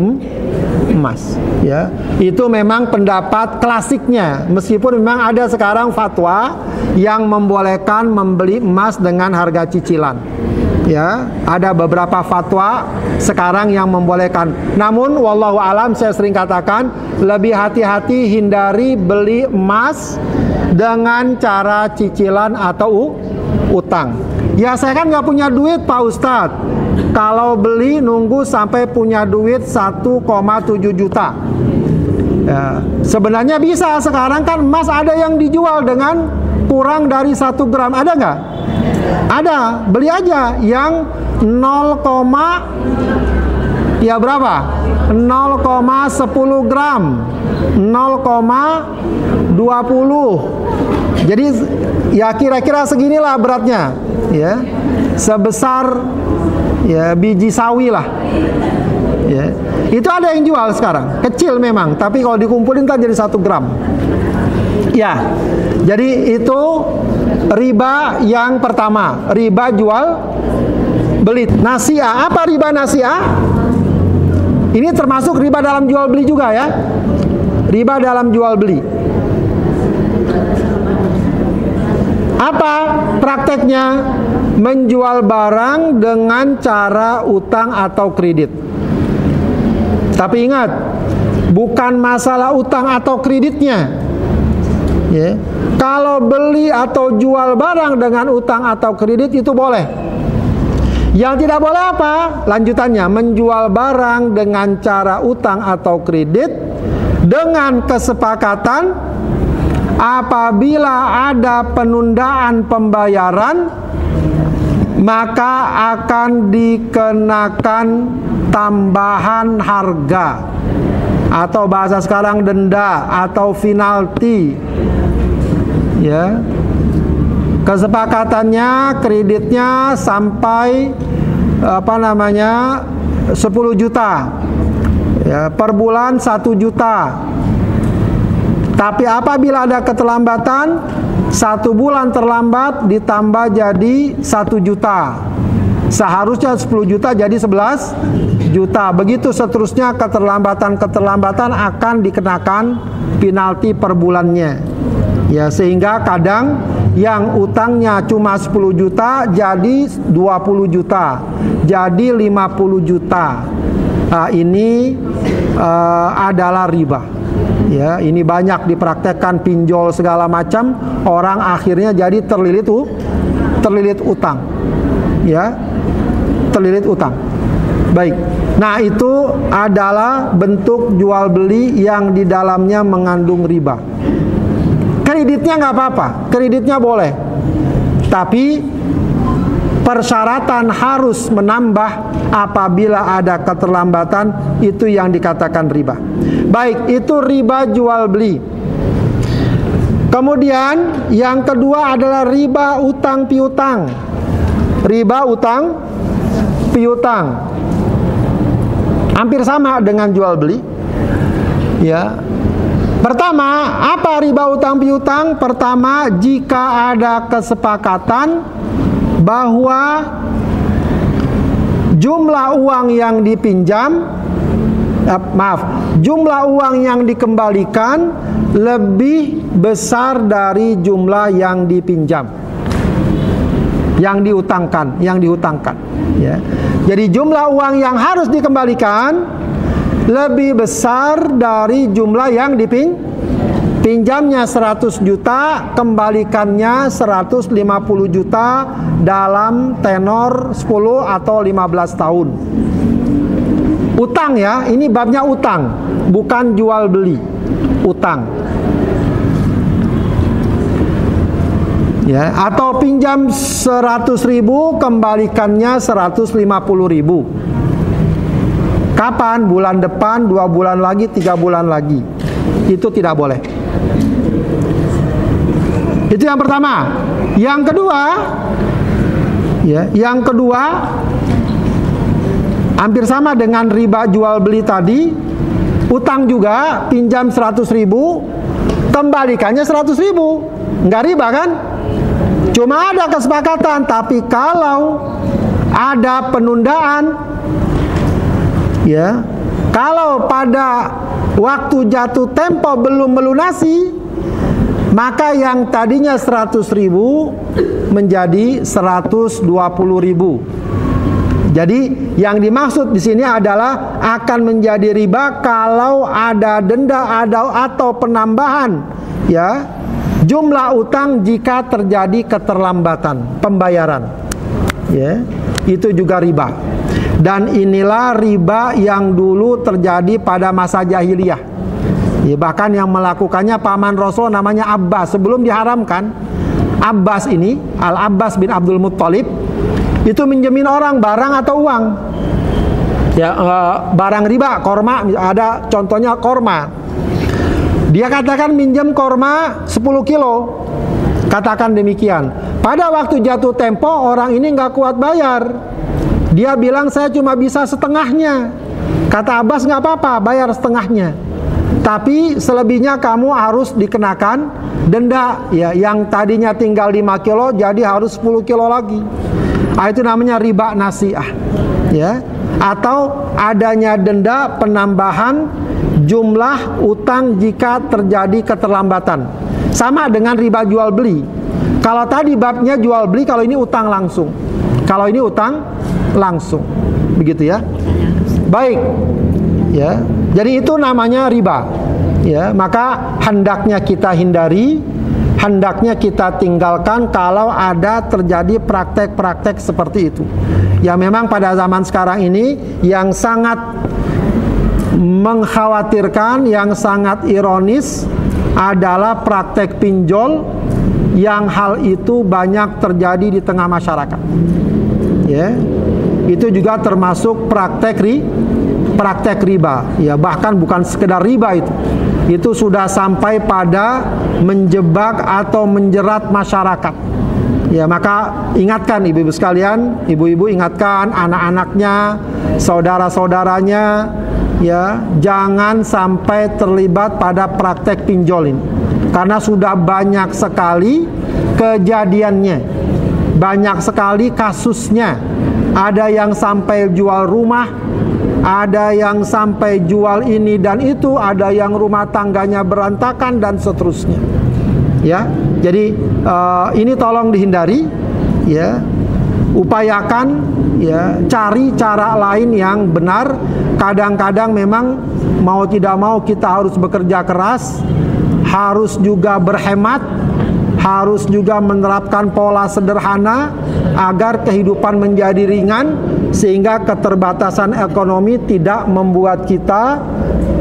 emas, ya. Itu memang pendapat klasiknya, meskipun memang ada sekarang fatwa yang membolehkan membeli emas dengan harga cicilan. Ya, ada beberapa fatwa sekarang yang membolehkan. Namun wallahu alam, saya sering katakan lebih hati-hati, hindari beli emas dengan cara cicilan atau utang. Ya, saya kan nggak punya duit Pak Ustadz. Kalau beli nunggu sampai punya duit 1,7 juta. Ya, sebenarnya bisa sekarang kan emas ada yang dijual dengan kurang dari 1 gram, ada nggak? Ada, beli aja yang 0, ya berapa? 0,10 gram, 0,20. Jadi ya kira-kira seginilah beratnya, ya, sebesar ya biji sawi lah. Ya, itu ada yang jual sekarang, kecil memang, tapi kalau dikumpulin kan jadi 1 gram. Ya, jadi itu riba yang pertama, riba jual beli. Nasi'ah, apa riba nasi'ah? Ini termasuk riba dalam jual beli juga ya. Riba dalam jual beli. Apa prakteknya? Menjual barang dengan cara utang atau kredit. Tapi ingat, bukan masalah utang atau kreditnya. Ya. Kalau beli atau jual barang dengan utang atau kredit itu boleh. Yang tidak boleh apa? Lanjutannya, menjual barang dengan cara utang atau kredit dengan kesepakatan apabila ada penundaan pembayaran, maka akan dikenakan tambahan harga, atau bahasa sekarang denda atau penalti. Ya, kesepakatannya kreditnya sampai 10 juta, ya, per bulan 1 juta. Tapi apabila ada keterlambatan, 1 bulan terlambat ditambah jadi 1 juta. Seharusnya 10 juta jadi 11 juta. Begitu seterusnya, keterlambatan-keterlambatan akan dikenakan penalti per bulannya. Ya, sehingga kadang yang utangnya cuma 10 juta jadi 20 juta, jadi 50 juta. Nah, ini adalah riba. Ya, ini banyak dipraktekkan, pinjol segala macam, orang akhirnya jadi terlilit utang. Ya, terlilit utang. Baik. Nah, itu adalah bentuk jual beli yang di dalamnya mengandung riba. Kreditnya nggak apa-apa, kreditnya boleh. Tapi persyaratan harus menambah apabila ada keterlambatan, itu yang dikatakan riba. Baik, itu riba jual beli. Kemudian yang kedua adalah riba utang piutang. Riba utang piutang hampir sama dengan jual beli. Ya. Pertama, apa riba utang piutang? Pertama, jika ada kesepakatan bahwa jumlah uang yang dipinjam, jumlah uang yang dikembalikan lebih besar dari jumlah yang dipinjam, yang diutangkan. Ya. Jadi jumlah uang yang harus dikembalikan lebih besar dari jumlah yang dipinjamnya 100 juta, kembalikannya 150 juta dalam tenor 10 atau 15 tahun. Utang ya, ini babnya utang, bukan jual beli. Utang. Ya, atau pinjam 100.000, kembalikannya 150.000. Kapan? Bulan depan, 2 bulan lagi, 3 bulan lagi. Itu tidak boleh. Itu yang pertama. Yang kedua, ya, hampir sama dengan riba jual beli tadi. Utang juga, pinjam 100.000, kembalikannya 100.000. Enggak riba kan? Cuma ada kesepakatan. Tapi kalau ada penundaan, ya, kalau pada waktu jatuh tempo belum melunasi, maka yang tadinya 100.000 menjadi 120.000. Jadi yang dimaksud di sini adalah akan menjadi riba kalau ada denda atau penambahan, ya, jumlah utang jika terjadi keterlambatan pembayaran. Ya, itu juga riba. Dan inilah riba yang dulu terjadi pada masa jahiliyah. Ya, bahkan yang melakukannya paman Rasul namanya Abbas. Sebelum diharamkan, Abbas ini, Al-Abbas bin Abdul Muttalib, itu minjemin orang barang atau uang. Ya, barang riba, korma, ada contohnya korma. Dia katakan minjem korma 10 kilo. Katakan demikian. Pada waktu jatuh tempo, orang ini nggak kuat bayar. Dia bilang saya cuma bisa setengahnya. Kata Abbas, nggak apa-apa, bayar setengahnya. Tapi selebihnya kamu harus dikenakan denda. Ya, yang tadinya tinggal 5 kilo jadi harus 10 kilo lagi. Itu namanya riba nasiah. Ya, atau adanya denda penambahan jumlah utang jika terjadi keterlambatan. Sama dengan riba jual beli. Kalau tadi babnya jual beli, kalau ini utang langsung. Kalau ini utang langsung, begitu ya. Baik, ya. Jadi itu namanya riba. Ya, maka hendaknya kita hindari, hendaknya kita tinggalkan kalau ada terjadi praktek-praktek seperti itu. Ya, memang pada zaman sekarang ini yang sangat mengkhawatirkan, yang sangat ironis adalah praktek pinjol, yang hal itu banyak terjadi di tengah masyarakat. Ya, itu juga termasuk praktek riba. Ya, bahkan bukan sekedar riba itu sudah sampai pada menjebak atau menjerat masyarakat. Ya, maka ingatkan ibu-ibu sekalian, ibu-ibu ingatkan anak-anaknya saudara-saudaranya ya jangan sampai terlibat pada praktek pinjol ini. Karena sudah banyak sekali kejadiannya, banyak sekali kasusnya. Ada yang sampai jual rumah, ada yang sampai jual ini dan itu, ada yang rumah tangganya berantakan dan seterusnya. Ya, jadi ini tolong dihindari. Ya, upayakan ya cari cara lain yang benar. Kadang-kadang memang mau tidak mau kita harus bekerja keras, harus juga berhemat, harus juga menerapkan pola sederhana agar kehidupan menjadi ringan, sehingga keterbatasan ekonomi tidak membuat kita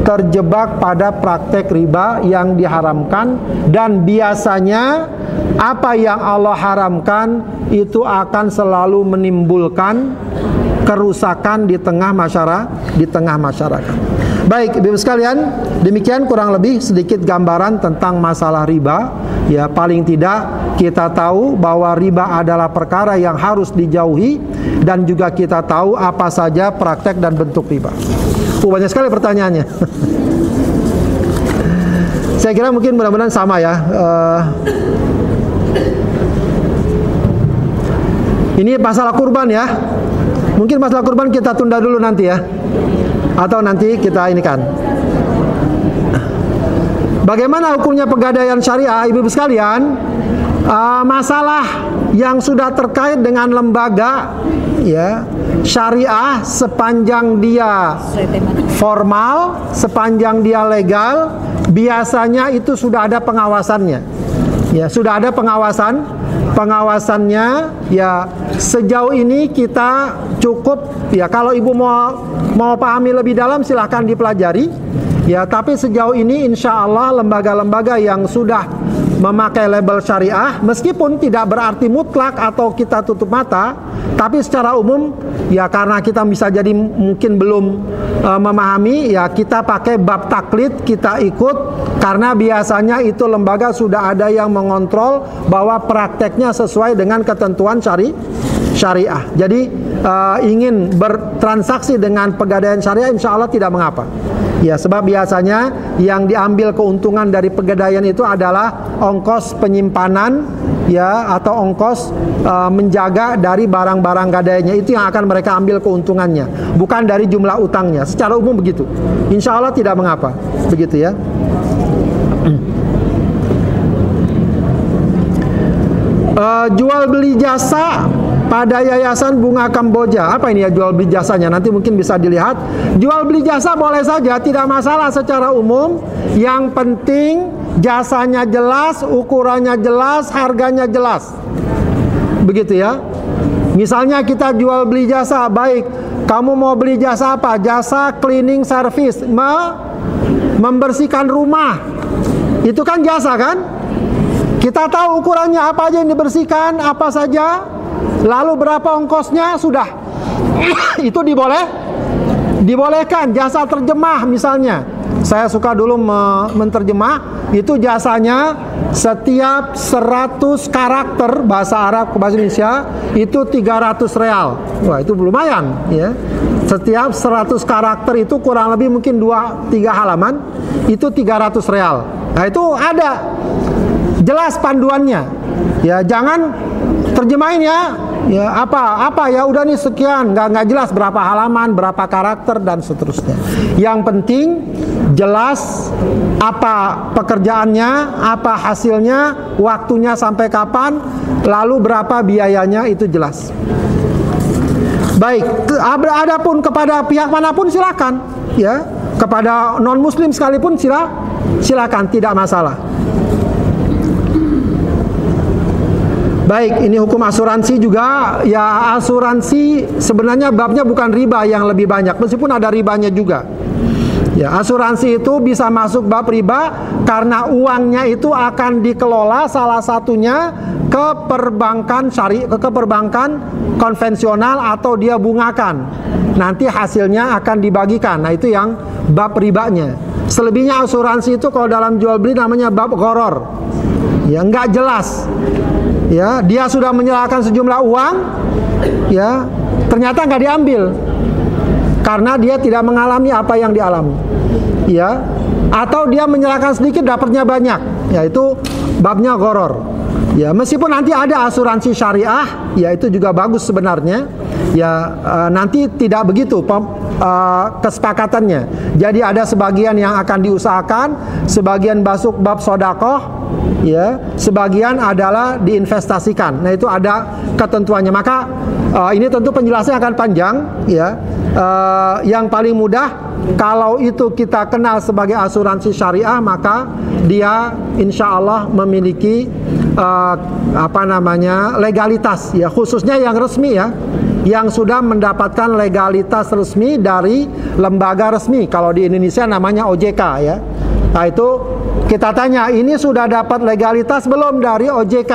terjebak pada praktek riba yang diharamkan. Dan biasanya apa yang Allah haramkan itu akan selalu menimbulkan kerusakan di tengah masyarakat. Baik, Ibu sekalian, demikian kurang lebih sedikit gambaran tentang masalah riba. Ya, paling tidak kita tahu bahwa riba adalah perkara yang harus dijauhi, dan juga kita tahu apa saja praktek dan bentuk riba. Banyak sekali pertanyaannya. Saya kira mungkin mudah-mudahan sama ya. Ini masalah kurban ya. Mungkin masalah kurban kita tunda dulu nanti ya. Atau nanti kita ini kan. Bagaimana hukumnya pegadaian syariah, ibu-ibu sekalian? Masalah yang sudah terkait dengan lembaga ya syariah, sepanjang dia formal, sepanjang dia legal, biasanya itu sudah ada pengawasannya. Ya, sudah ada pengawasannya. Ya, sejauh ini kita cukup ya, kalau ibu mau pahami lebih dalam silahkan dipelajari ya, tapi sejauh ini insya Allah lembaga-lembaga yang sudah memakai label syariah, meskipun tidak berarti mutlak atau kita tutup mata, tapi secara umum ya, karena kita bisa jadi mungkin belum memahami ya, kita pakai bab taklid, kita ikut, karena biasanya itu lembaga sudah ada yang mengontrol bahwa prakteknya sesuai dengan ketentuan syariah. Jadi ingin bertransaksi dengan pegadaian syariah insya Allah tidak mengapa. Ya, sebab biasanya yang diambil keuntungan dari pegadaian itu adalah ongkos penyimpanan ya, atau ongkos menjaga dari barang-barang gadaiannya, itu yang akan mereka ambil keuntungannya, bukan dari jumlah utangnya. Secara umum begitu. Insya Allah tidak mengapa. Begitu ya. Jual beli jasa pada Yayasan Bunga Kamboja. Apa ini ya jual beli jasanya? Nanti mungkin bisa dilihat. Jual beli jasa boleh saja, tidak masalah secara umum. Yang penting jasanya jelas, ukurannya jelas, harganya jelas. Begitu ya. Misalnya kita jual beli jasa, baik, kamu mau beli jasa apa? Jasa cleaning service, membersihkan rumah. Itu kan jasa kan? Kita tahu ukurannya apa aja yang dibersihkan, apa saja, lalu berapa ongkosnya, sudah. Itu dibolehkan. Jasa terjemah misalnya, saya suka dulu menterjemah, itu jasanya setiap 100 karakter bahasa Arab ke bahasa Indonesia itu 300 real. Wah, itu lumayan ya. Setiap 100 karakter itu kurang lebih mungkin 2-3 halaman, itu 300 real. Nah, itu ada jelas panduannya. Ya, jangan terjemahin ya. Ya, apa ya, udah nih sekian, nggak jelas berapa halaman, berapa karakter dan seterusnya. Yang penting jelas apa pekerjaannya, apa hasilnya, waktunya sampai kapan, lalu berapa biayanya, itu jelas. Baik, adapun kepada pihak manapun silakan ya, kepada non muslim sekalipun silakan, tidak masalah. Baik, ini hukum asuransi juga. Ya, asuransi sebenarnya babnya bukan riba yang lebih banyak, meskipun ada ribanya juga. Ya, asuransi itu bisa masuk bab riba karena uangnya itu akan dikelola salah satunya ke perbankan syariah, ke perbankan konvensional, atau dia bungakan. Nanti hasilnya akan dibagikan. Nah, itu yang bab ribanya. Selebihnya asuransi itu kalau dalam jual beli namanya bab gharar. Ya, nggak jelas. Ya, dia sudah menyerahkan sejumlah uang, ya, ternyata nggak diambil. karena dia tidak mengalami apa yang dialami, ya. Atau dia menyerahkan sedikit dapatnya banyak, yaitu babnya gharar. Ya, meskipun nanti ada asuransi syariah, ya itu juga bagus sebenarnya. Ya, nanti tidak begitu kesepakatannya. Jadi ada sebagian yang akan diusahakan, sebagian masuk bab sedekah, ya, sebagian adalah diinvestasikan. Nah, itu ada ketentuannya. Maka ini tentu penjelasannya akan panjang, ya. Yang paling mudah, kalau itu kita kenal sebagai asuransi syariah, maka dia insya Allah memiliki legalitas, ya, khususnya yang resmi, ya, yang sudah mendapatkan legalitas resmi dari lembaga resmi. Kalau di Indonesia namanya OJK, ya. Nah, itu kita tanya, ini sudah dapat legalitas belum dari OJK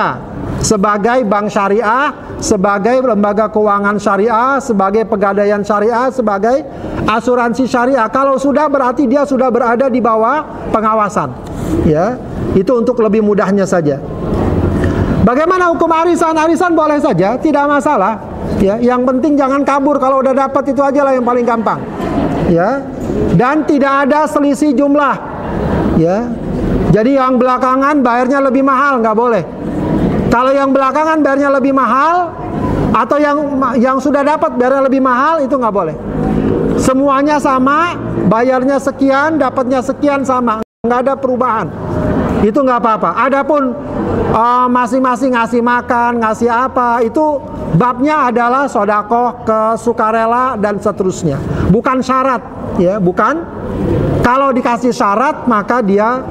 sebagai bank syariah, sebagai lembaga keuangan syariah, sebagai pegadaian syariah, sebagai asuransi syariah? Kalau sudah, berarti dia sudah berada di bawah pengawasan, ya. Itu untuk lebih mudahnya saja. Bagaimana hukum arisan? Arisan boleh saja, tidak masalah, ya. Yang penting jangan kabur. Kalau udah dapat itu aja lah yang paling gampang, ya. Dan tidak ada selisih jumlah, ya. Jadi yang belakangan bayarnya lebih mahal, nggak boleh. Kalau yang belakangan bayarnya lebih mahal, atau yang sudah dapat bayarnya lebih mahal, itu nggak boleh. Semuanya sama, bayarnya sekian, dapatnya sekian, sama, nggak ada perubahan. Itu nggak apa-apa. Adapun masing-masing ngasih makan, ngasih apa, itu babnya adalah sedekah, kesukarela, dan seterusnya. Bukan syarat, ya, bukan. Kalau dikasih syarat, maka dia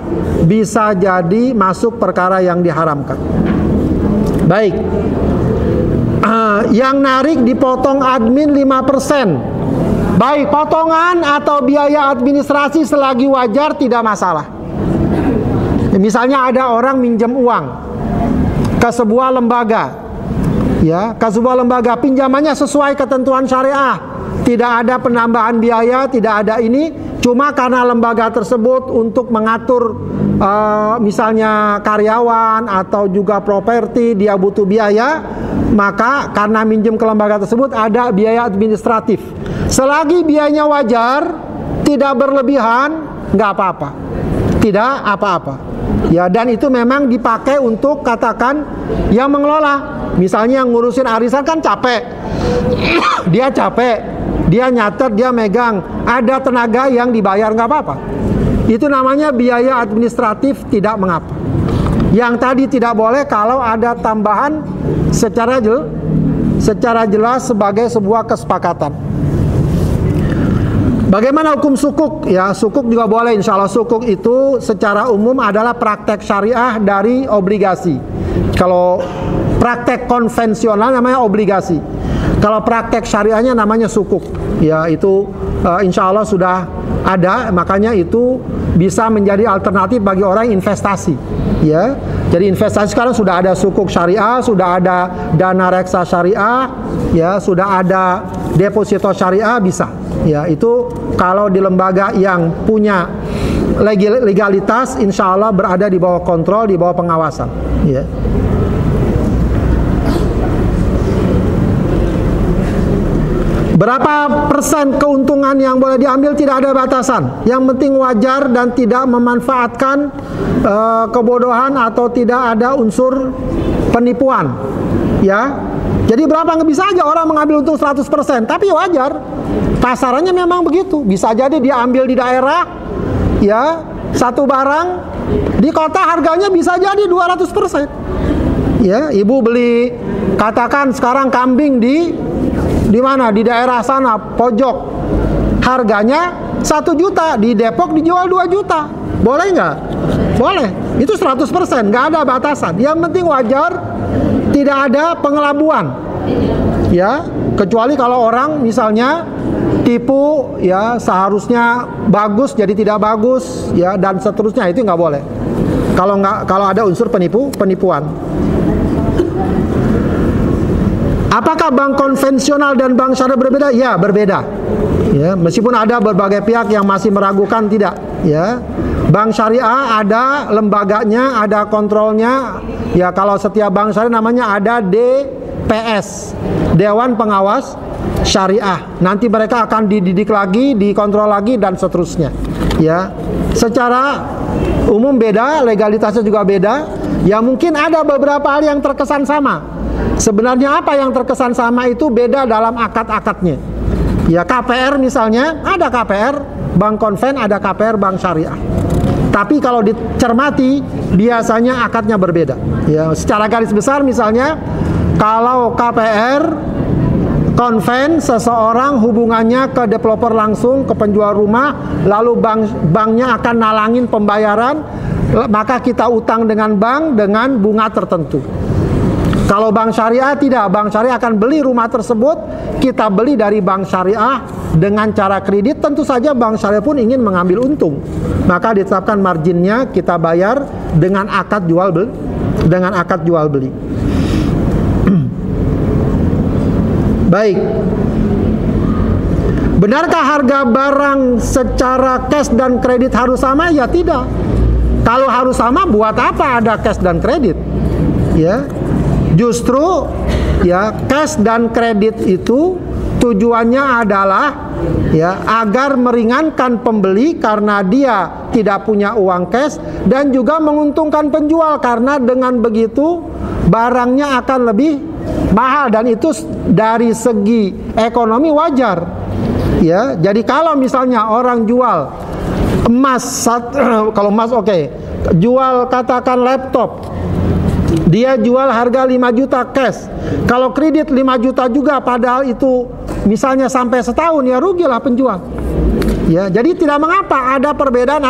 bisa jadi masuk perkara yang diharamkan. Baik. Yang narik dipotong admin 5%. Baik, potongan atau biaya administrasi selagi wajar tidak masalah. Misalnya ada orang minjem uang ke sebuah lembaga, ya, ke sebuah lembaga, pinjamannya sesuai ketentuan syariah, tidak ada penambahan biaya, tidak ada ini, cuma karena lembaga tersebut untuk mengatur misalnya karyawan atau juga properti, dia butuh biaya, maka karena minjem ke lembaga tersebut ada biaya administratif. Selagi biayanya wajar, tidak berlebihan, nggak apa-apa, tidak apa-apa. Ya, dan itu memang dipakai untuk katakan yang mengelola. Misalnya yang ngurusin arisan kan capek, dia capek, dia nyatet, dia megang, ada tenaga yang dibayar, nggak apa-apa. Itu namanya biaya administratif, tidak mengapa. Yang tadi tidak boleh kalau ada tambahan secara jelas sebagai sebuah kesepakatan. Bagaimana hukum sukuk? Ya, sukuk juga boleh. Insya Allah sukuk itu secara umum adalah praktek syariah dari obligasi. Kalau praktek konvensional namanya obligasi. Kalau praktek syariahnya namanya sukuk. Ya, itu insya Allah sudah ada. Makanya itu bisa menjadi alternatif bagi orang investasi. Ya, jadi investasi sekarang sudah ada sukuk syariah, sudah ada dana reksa syariah, ya, sudah ada deposito syariah, bisa. Ya, itu kalau di lembaga yang punya legalitas, insya Allah berada di bawah kontrol, di bawah pengawasan. Ya. Berapa persen keuntungan yang boleh diambil tidak ada batasan. Yang penting wajar dan tidak memanfaatkan kebodohan atau tidak ada unsur penipuan. Ya. Jadi berapa, nggak bisa aja orang mengambil untung 100%, tapi wajar. Pasarannya memang begitu. Bisa jadi dia ambil di daerah, ya, satu barang di kota harganya bisa jadi 200%. Ya, ibu beli katakan sekarang kambing di mana? Di daerah sana, pojok. Harganya 1 juta, di Depok dijual 2 juta. Boleh nggak? Boleh. Itu 100%, nggak ada batasan. Yang penting wajar, tidak ada pengelabuan. Ya, kecuali kalau orang misalnya tipu, ya, seharusnya bagus jadi tidak bagus, ya, dan seterusnya, itu nggak boleh. Kalau ada unsur penipuan. Apakah bank konvensional dan bank syariah berbeda? Ya, berbeda. Ya, meskipun ada berbagai pihak yang masih meragukan, tidak. Ya, bank syariah ada lembaganya, ada kontrolnya. Ya, kalau setiap bank syariah namanya ada DPS, Dewan Pengawas syariah. Nanti mereka akan dididik lagi, dikontrol lagi, dan seterusnya. Ya, secara umum beda, legalitasnya juga beda. Ya mungkin ada beberapa hal yang terkesan sama. Sebenarnya apa yang terkesan sama itu beda dalam akad-akadnya. Ya, KPR misalnya, ada KPR bank konven, ada KPR bank syariah. Tapi kalau dicermati biasanya akadnya berbeda. Ya, secara garis besar misalnya kalau KPR konven, seseorang hubungannya ke developer langsung, ke penjual rumah, lalu banknya akan nalangin pembayaran, maka kita utang dengan bank dengan bunga tertentu. Kalau bank syariah tidak, bank syariah akan beli rumah tersebut, kita beli dari bank syariah dengan cara kredit, tentu saja bank syariah pun ingin mengambil untung. Maka ditetapkan marginnya, kita bayar dengan akad jual beli. Baik. Benarkah harga barang secara cash dan kredit harus sama? Ya tidak. Kalau harus sama, buat apa ada cash dan kredit? Ya. Justru ya, cash dan kredit itu tujuannya adalah ya agar meringankan pembeli karena dia tidak punya uang cash, dan juga menguntungkan penjual karena dengan begitu barangnya akan lebih mahal, dan itu dari segi ekonomi wajar. Ya, jadi kalau misalnya orang jual emas, kalau emas oke, jual katakan laptop, dia jual harga 5 juta cash. Kalau kredit 5 juta juga, padahal itu misalnya sampai setahun, ya rugilah penjual. Ya, jadi tidak mengapa ada perbedaan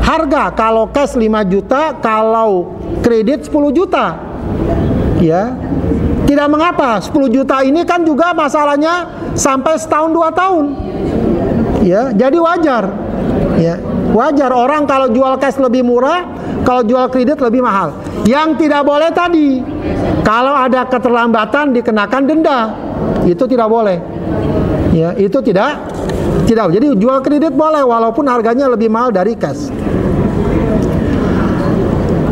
harga. Kalau cash 5 juta, kalau kredit 10 juta. Ya, tidak mengapa. 10 juta ini kan juga masalahnya sampai setahun 2 tahun. Ya, jadi wajar. Ya, wajar orang kalau jual cash lebih murah, kalau jual kredit lebih mahal. Yang tidak boleh tadi, kalau ada keterlambatan dikenakan denda. Itu tidak boleh. Ya, itu tidak. Jadi jual kredit boleh walaupun harganya lebih mahal dari cash.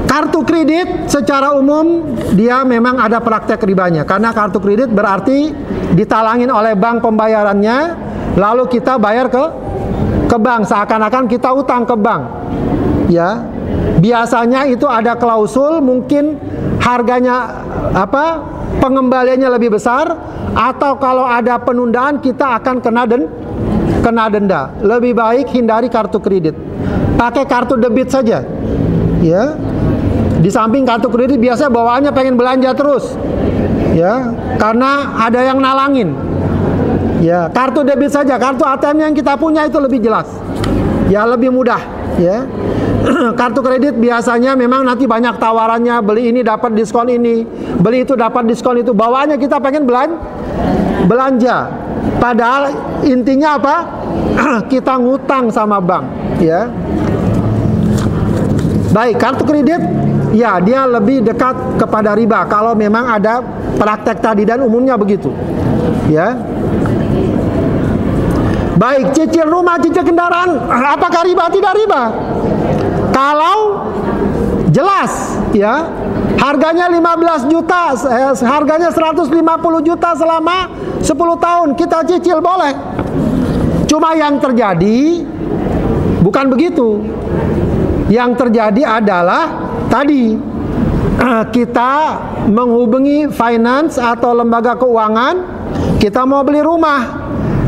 Kartu kredit secara umum dia memang ada praktek ribanya, karena kartu kredit berarti ditalangin oleh bank pembayarannya, lalu kita bayar ke bank, seakan-akan kita utang ke bank. Ya, biasanya itu ada klausul, mungkin harganya pengembaliannya lebih besar, atau kalau ada penundaan kita akan kena denda. Lebih baik hindari kartu kredit, pakai kartu debit saja. Ya. Di samping kartu kredit biasanya bawaannya pengen belanja terus, ya, karena ada yang nalangin. Ya, kartu debit saja, kartu ATM yang kita punya itu lebih jelas, ya, lebih mudah. Ya, kartu kredit biasanya memang nanti banyak tawarannya, beli ini dapat diskon ini, beli itu dapat diskon itu. Bawaannya kita pengen belanja, padahal intinya apa? Kita ngutang sama bank. Ya, baik, kartu kredit. Ya, dia lebih dekat kepada riba kalau memang ada praktek tadi, dan umumnya begitu. Ya. Baik, cicil rumah, cicil kendaraan, apakah riba? Tidak riba. Kalau jelas ya, harganya 15 juta, harganya 150 juta selama 10 tahun, kita cicil boleh. Cuma yang terjadi bukan begitu. Yang terjadi adalah tadi kita menghubungi finance atau lembaga keuangan, kita mau beli rumah,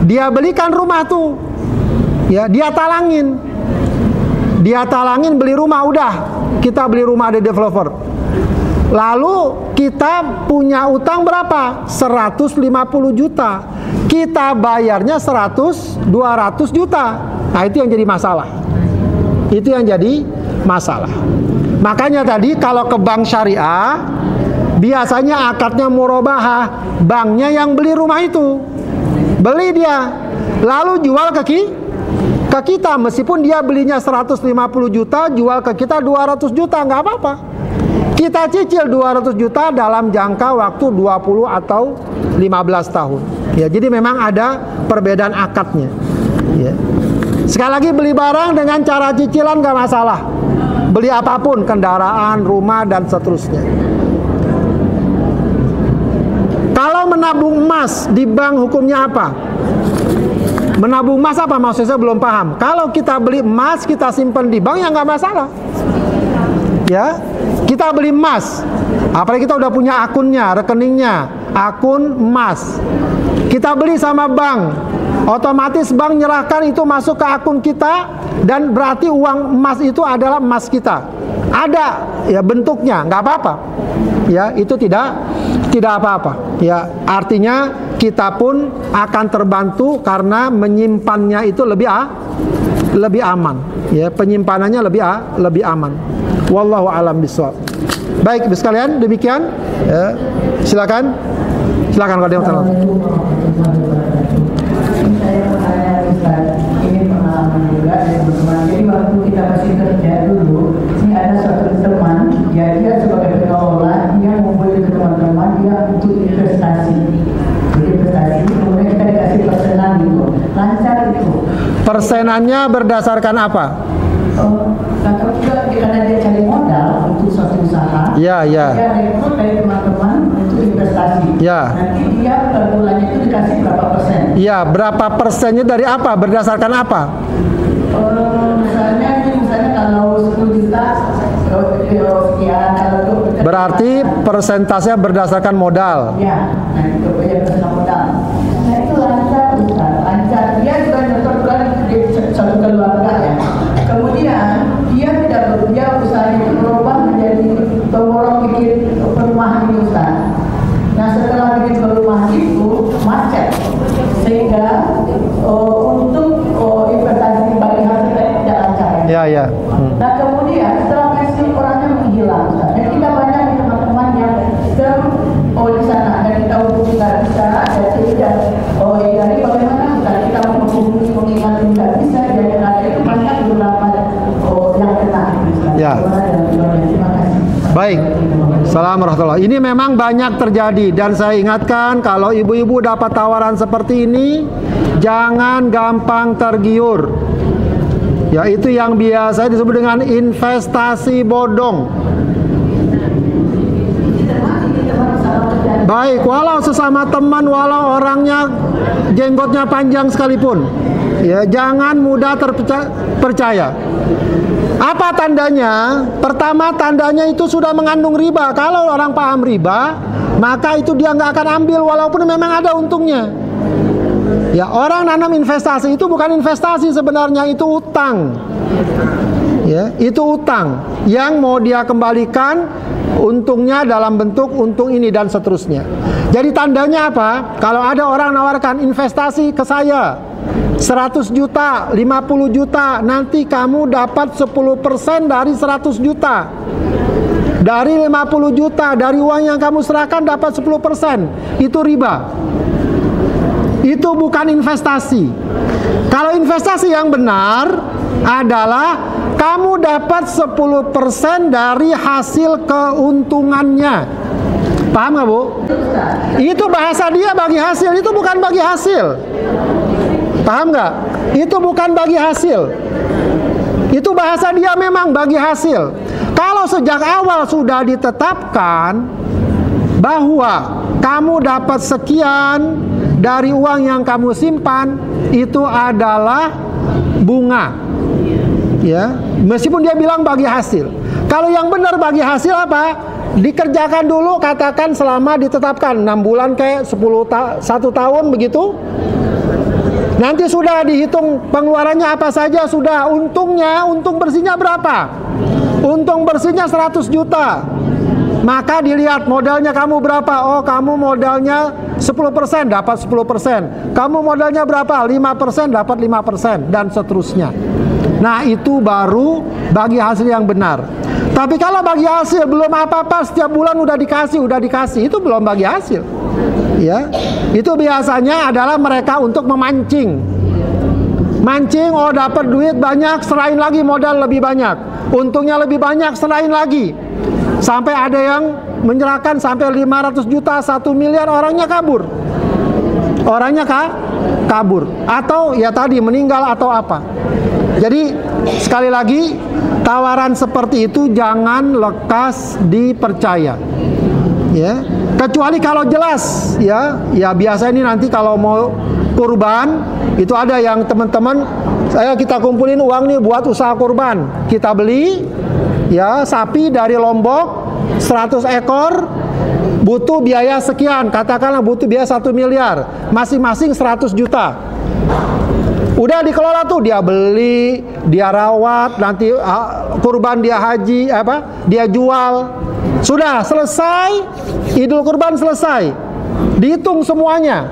dia belikan rumah tuh, ya, dia talangin beli rumah, udah kita beli rumah dari developer. Lalu kita punya utang berapa? 150 juta. Kita bayarnya 200 juta. Nah, itu yang jadi masalah. Itu yang jadi masalah. Makanya tadi kalau ke bank syariah biasanya akadnya murabahah, banknya yang beli rumah itu, beli dia, lalu jual ke kita, meskipun dia belinya 150 juta, jual ke kita 200 juta, nggak apa-apa. Kita cicil 200 juta dalam jangka waktu 20 atau 15 tahun. Ya, jadi memang ada perbedaan akadnya. Ya. Sekali lagi, beli barang dengan cara cicilan nggak masalah. Beli apapun, kendaraan, rumah, dan seterusnya. Kalau menabung emas di bank hukumnya apa? Menabung emas apa maksudnya, saya belum paham. Kalau kita beli emas, kita simpan di bank, ya nggak masalah. Ya, kita beli emas, apalagi kita udah punya akunnya, rekeningnya, akun emas. Kita beli sama bank, otomatis bank nyerahkan itu masuk ke akun kita, dan berarti uang emas itu adalah emas kita. Ada ya bentuknya, nggak apa-apa. Ya, itu tidak apa-apa. Ya, artinya kita pun akan terbantu karena menyimpannya itu lebih aman. Ya, penyimpanannya lebih aman. Wallahu a'lam bishawab. Baik, Ibu sekalian, demikian. Ya, silakan kalau ada yang salah. Ini pengalaman juga dari teman. Jadi waktu kita masih kerja dulu, ini ada satu teman, dia sebagai pengelola, dia ngumpulin ke teman-teman, dia untuk investasi. Jadi investasi, kemudian kita dikasih persenan gitu, lancar itu. Persenannya berdasarkan apa? Nggak tahu juga, karena dia cari modal untuk suatu usaha. Ya. Dia rekrut dari teman-teman untuk investasi. Ya. Nanti dia per bulannya itu dikasih berapa persen? Ya, berapa persennya dari apa? Berdasarkan apa? Misalnya kalau 10 juta sekian, kalau itu berarti persentasenya berdasarkan modal. ya, nah itu berdasarkan modal. Nah itu lancar, lancar. Dia juga nyetor di satu keluarga ya. Kemudian dia usahanya itu berubah menjadi pemborong bikin perumahan ini Ustaz. Nah setelah bikin perumahan itu macet, sehingga untuk investasi bagi hasil tidak lancar ya. Ya. Nah kemudian setelah pensiun orangnya menghilang Ustaz. Dan kita banyak teman-teman yang di sana dan kita hubungi nggak bisa, dan tidak. Jadi bagaimana kita menghubungi mengingat tidak bisa, jadi ada itu banyak beberapa yang kena. Ya. Terima kasih. Baik. Assalamualaikum warahmatullahi. Ini memang banyak terjadi, dan saya ingatkan kalau ibu-ibu dapat tawaran seperti ini, jangan gampang tergiur. Ya, itu yang biasa disebut dengan investasi bodong. Baik, walau sesama teman, walau orangnya jenggotnya panjang sekalipun, ya jangan mudah terpercaya. Apa tandanya? Pertama, tandanya itu sudah mengandung riba. Kalau orang paham riba, maka itu dia nggak akan ambil walaupun memang ada untungnya. Ya, orang nanam investasi itu bukan investasi sebenarnya, itu utang. Ya, itu utang yang mau dia kembalikan untungnya dalam bentuk untung ini dan seterusnya. Jadi tandanya apa? Kalau ada orang nawarkan investasi ke saya 100 juta, 50 juta, nanti kamu dapat 10% dari 100 juta. Dari 50 juta, dari uang yang kamu serahkan dapat 10%. Itu riba. Itu bukan investasi. Kalau investasi yang benar adalah kamu dapat 10% dari hasil keuntungannya. Paham nggak, Bu? Itu bahasa dia bagi hasil, itu bukan bagi hasil. Paham nggak? Itu bukan bagi hasil. Itu bahasa dia memang bagi hasil. Kalau sejak awal sudah ditetapkan bahwa kamu dapat sekian dari uang yang kamu simpan, itu adalah bunga. Ya, meskipun dia bilang bagi hasil. Kalau yang benar bagi hasil apa? Dikerjakan dulu, katakan selama ditetapkan 6 bulan kayak 1 tahun begitu. Nanti sudah dihitung pengeluarannya apa saja, sudah untungnya, untung bersihnya berapa? Untung bersihnya 100 juta. Maka dilihat modalnya kamu berapa? Oh, kamu modalnya 10%, dapat 10%. Kamu modalnya berapa? 5%, dapat 5%, dan seterusnya. Nah, itu baru bagi hasil yang benar. Tapi kalau bagi hasil belum apa-apa, setiap bulan udah dikasih, itu belum bagi hasil. Ya, itu biasanya adalah mereka untuk memancing. Mancing, oh dapat duit banyak, serahin lagi modal lebih banyak. Untungnya lebih banyak, serahin lagi. Sampai ada yang menyerahkan sampai 500 juta, 1 miliar, orangnya kabur. Kabur. Atau ya tadi meninggal atau apa. Jadi sekali lagi, tawaran seperti itu jangan lekas dipercaya. Ya, Kecuali kalau jelas ya biasa ini nanti kalau mau kurban itu ada yang teman-teman kita kumpulin uang nih buat usaha kurban. Kita beli ya sapi dari Lombok 100 ekor butuh biaya sekian, katakanlah butuh biaya 1 miliar, masing-masing 100 juta. Udah dikelola tuh, dia beli, dia rawat, nanti kurban dia haji, dia jual. Sudah selesai, Idul Kurban selesai. Dihitung semuanya.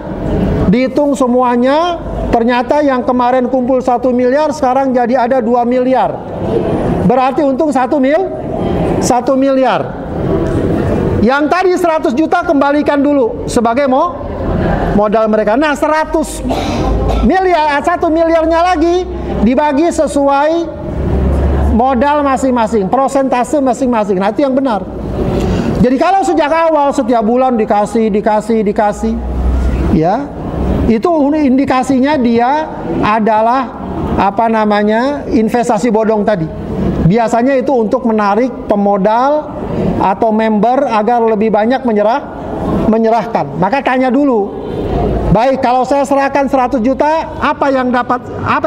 Ternyata yang kemarin kumpul 1 miliar sekarang jadi ada 2 miliar. Berarti untung 1 miliar. Yang tadi 100 juta kembalikan dulu sebagai modal mereka. Nah 100 miliar, 1 miliarnya lagi dibagi sesuai modal masing-masing, prosentase masing-masing. Nah itu yang benar. Jadi kalau sejak awal setiap bulan dikasih, ya itu indikasinya dia adalah investasi bodong tadi. Biasanya itu untuk menarik pemodal atau member agar lebih banyak menyerahkan. Maka tanya dulu, baik kalau saya serahkan 100 juta, apa yang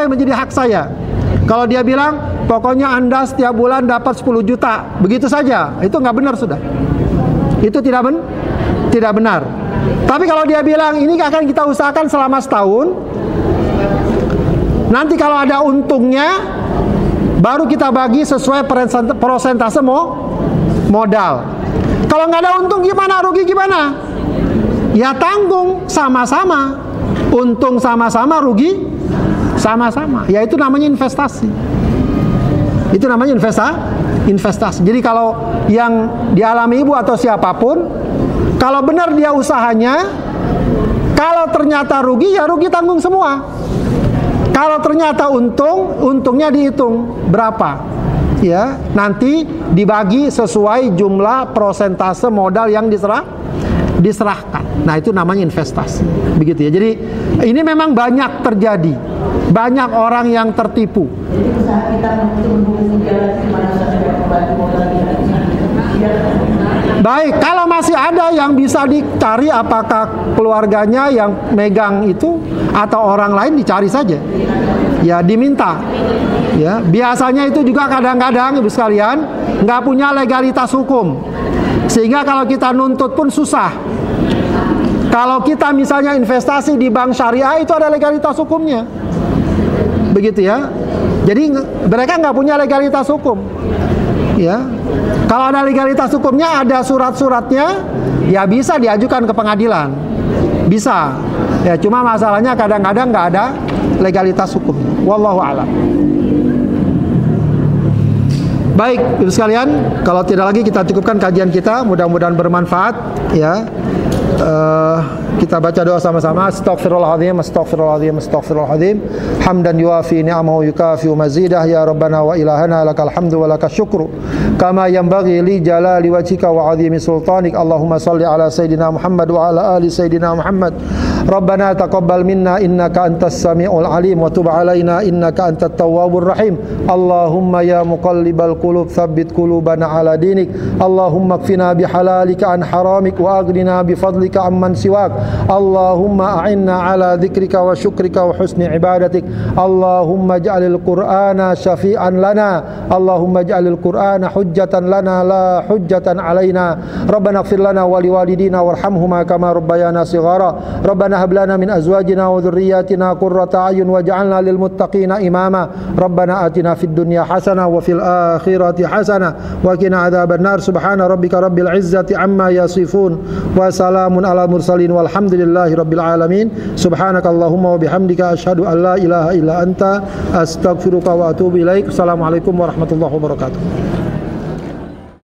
menjadi hak saya? Kalau dia bilang, pokoknya Anda setiap bulan dapat 10 juta, begitu saja, itu nggak benar sudah. Itu tidak benar. Tapi kalau dia bilang, ini akan kita usahakan selama setahun, nanti kalau ada untungnya, baru kita bagi sesuai persentase modal. Kalau nggak ada untung gimana, rugi gimana? Ya tanggung sama-sama. Untung sama-sama, rugi sama-sama. Ya itu namanya investasi. Itu namanya investasi. Jadi kalau yang dialami ibu atau siapapun, kalau benar dia usahanya, kalau ternyata rugi, ya rugi tanggung semua. Kalau ternyata untungnya dihitung berapa, ya nanti dibagi sesuai jumlah prosentase modal yang diserahkan. Nah itu namanya investasi, begitu ya. Jadi ini memang banyak terjadi, banyak orang yang tertipu. Jadi usaha kita untuk Baik, kalau masih ada yang bisa dicari, apakah keluarganya yang megang itu atau orang lain, dicari saja. Ya, diminta. Ya, biasanya itu juga kadang-kadang ibu sekalian nggak punya legalitas hukum, sehingga kalau kita nuntut pun susah. Kalau kita misalnya investasi di bank syariah itu ada legalitas hukumnya, begitu ya. Jadi mereka nggak punya legalitas hukum. Ya, kalau ada legalitas hukumnya, ada surat-suratnya, ya bisa diajukan ke pengadilan, bisa. Ya, cuma masalahnya kadang-kadang nggak ada legalitas hukum. Wallahu a'lam. Baik, ibu sekalian, kalau tidak lagi kita cukupkan kajian kita. Mudah-mudahan bermanfaat. Ya, kita baca doa sama-sama. Astaghfirullahaladzim, astaghfirullahaladzim, astaghfirullahaladzim. Hamdan yuafi ni'amahu yukafi'u mazidah. Ya Rabbana wa ilahana lakal hamdu wa lakal syukru kama yanbaghi li jalali wajhika wa 'azimi sultanik. Allahumma salli ala Sayyidina Muhammad wa ala ali Sayyidina Muhammad. Rabbana taqabbal minna innaka antas sami'ul alim wa tub alaina innaka antat tawwabur rahim. Allahumma ya muqallibal qulub tsabbit qulubana ala dinik. Allahumma kfina bihalalika an haramik wa aghnina bifadlika amman siwak. Allahumma a'inna ala dzikrika wa syukrika wa husni ibadatik. Allahumma ja'alil qur'ana syafi'an lana. Allahumma ja'alil qur'ana hujjatan lana la hujjatan alaina. Rabbana ighfir lana wa liwalidina warhamhuma kama rabbayana shighara. Rabbana hab lana min azwajina wa dhurriyyatina qurrata a'yun waj'alna lil muttaqina imama. Rabbana atina fid dunya hasanah wa fil akhirati hasanah wa qina adzabannar. Subhana rabbika rabbil izzati amma yasifun wa salamun ala mursalin walhamdulillahi rabbil alamin. Subhanakallahumma wa bihamdika asyhadu an la ilaha illa anta astaghfiruka wa atubu ilaik. Assalamualaikum warahmatullahi wabarakatuh.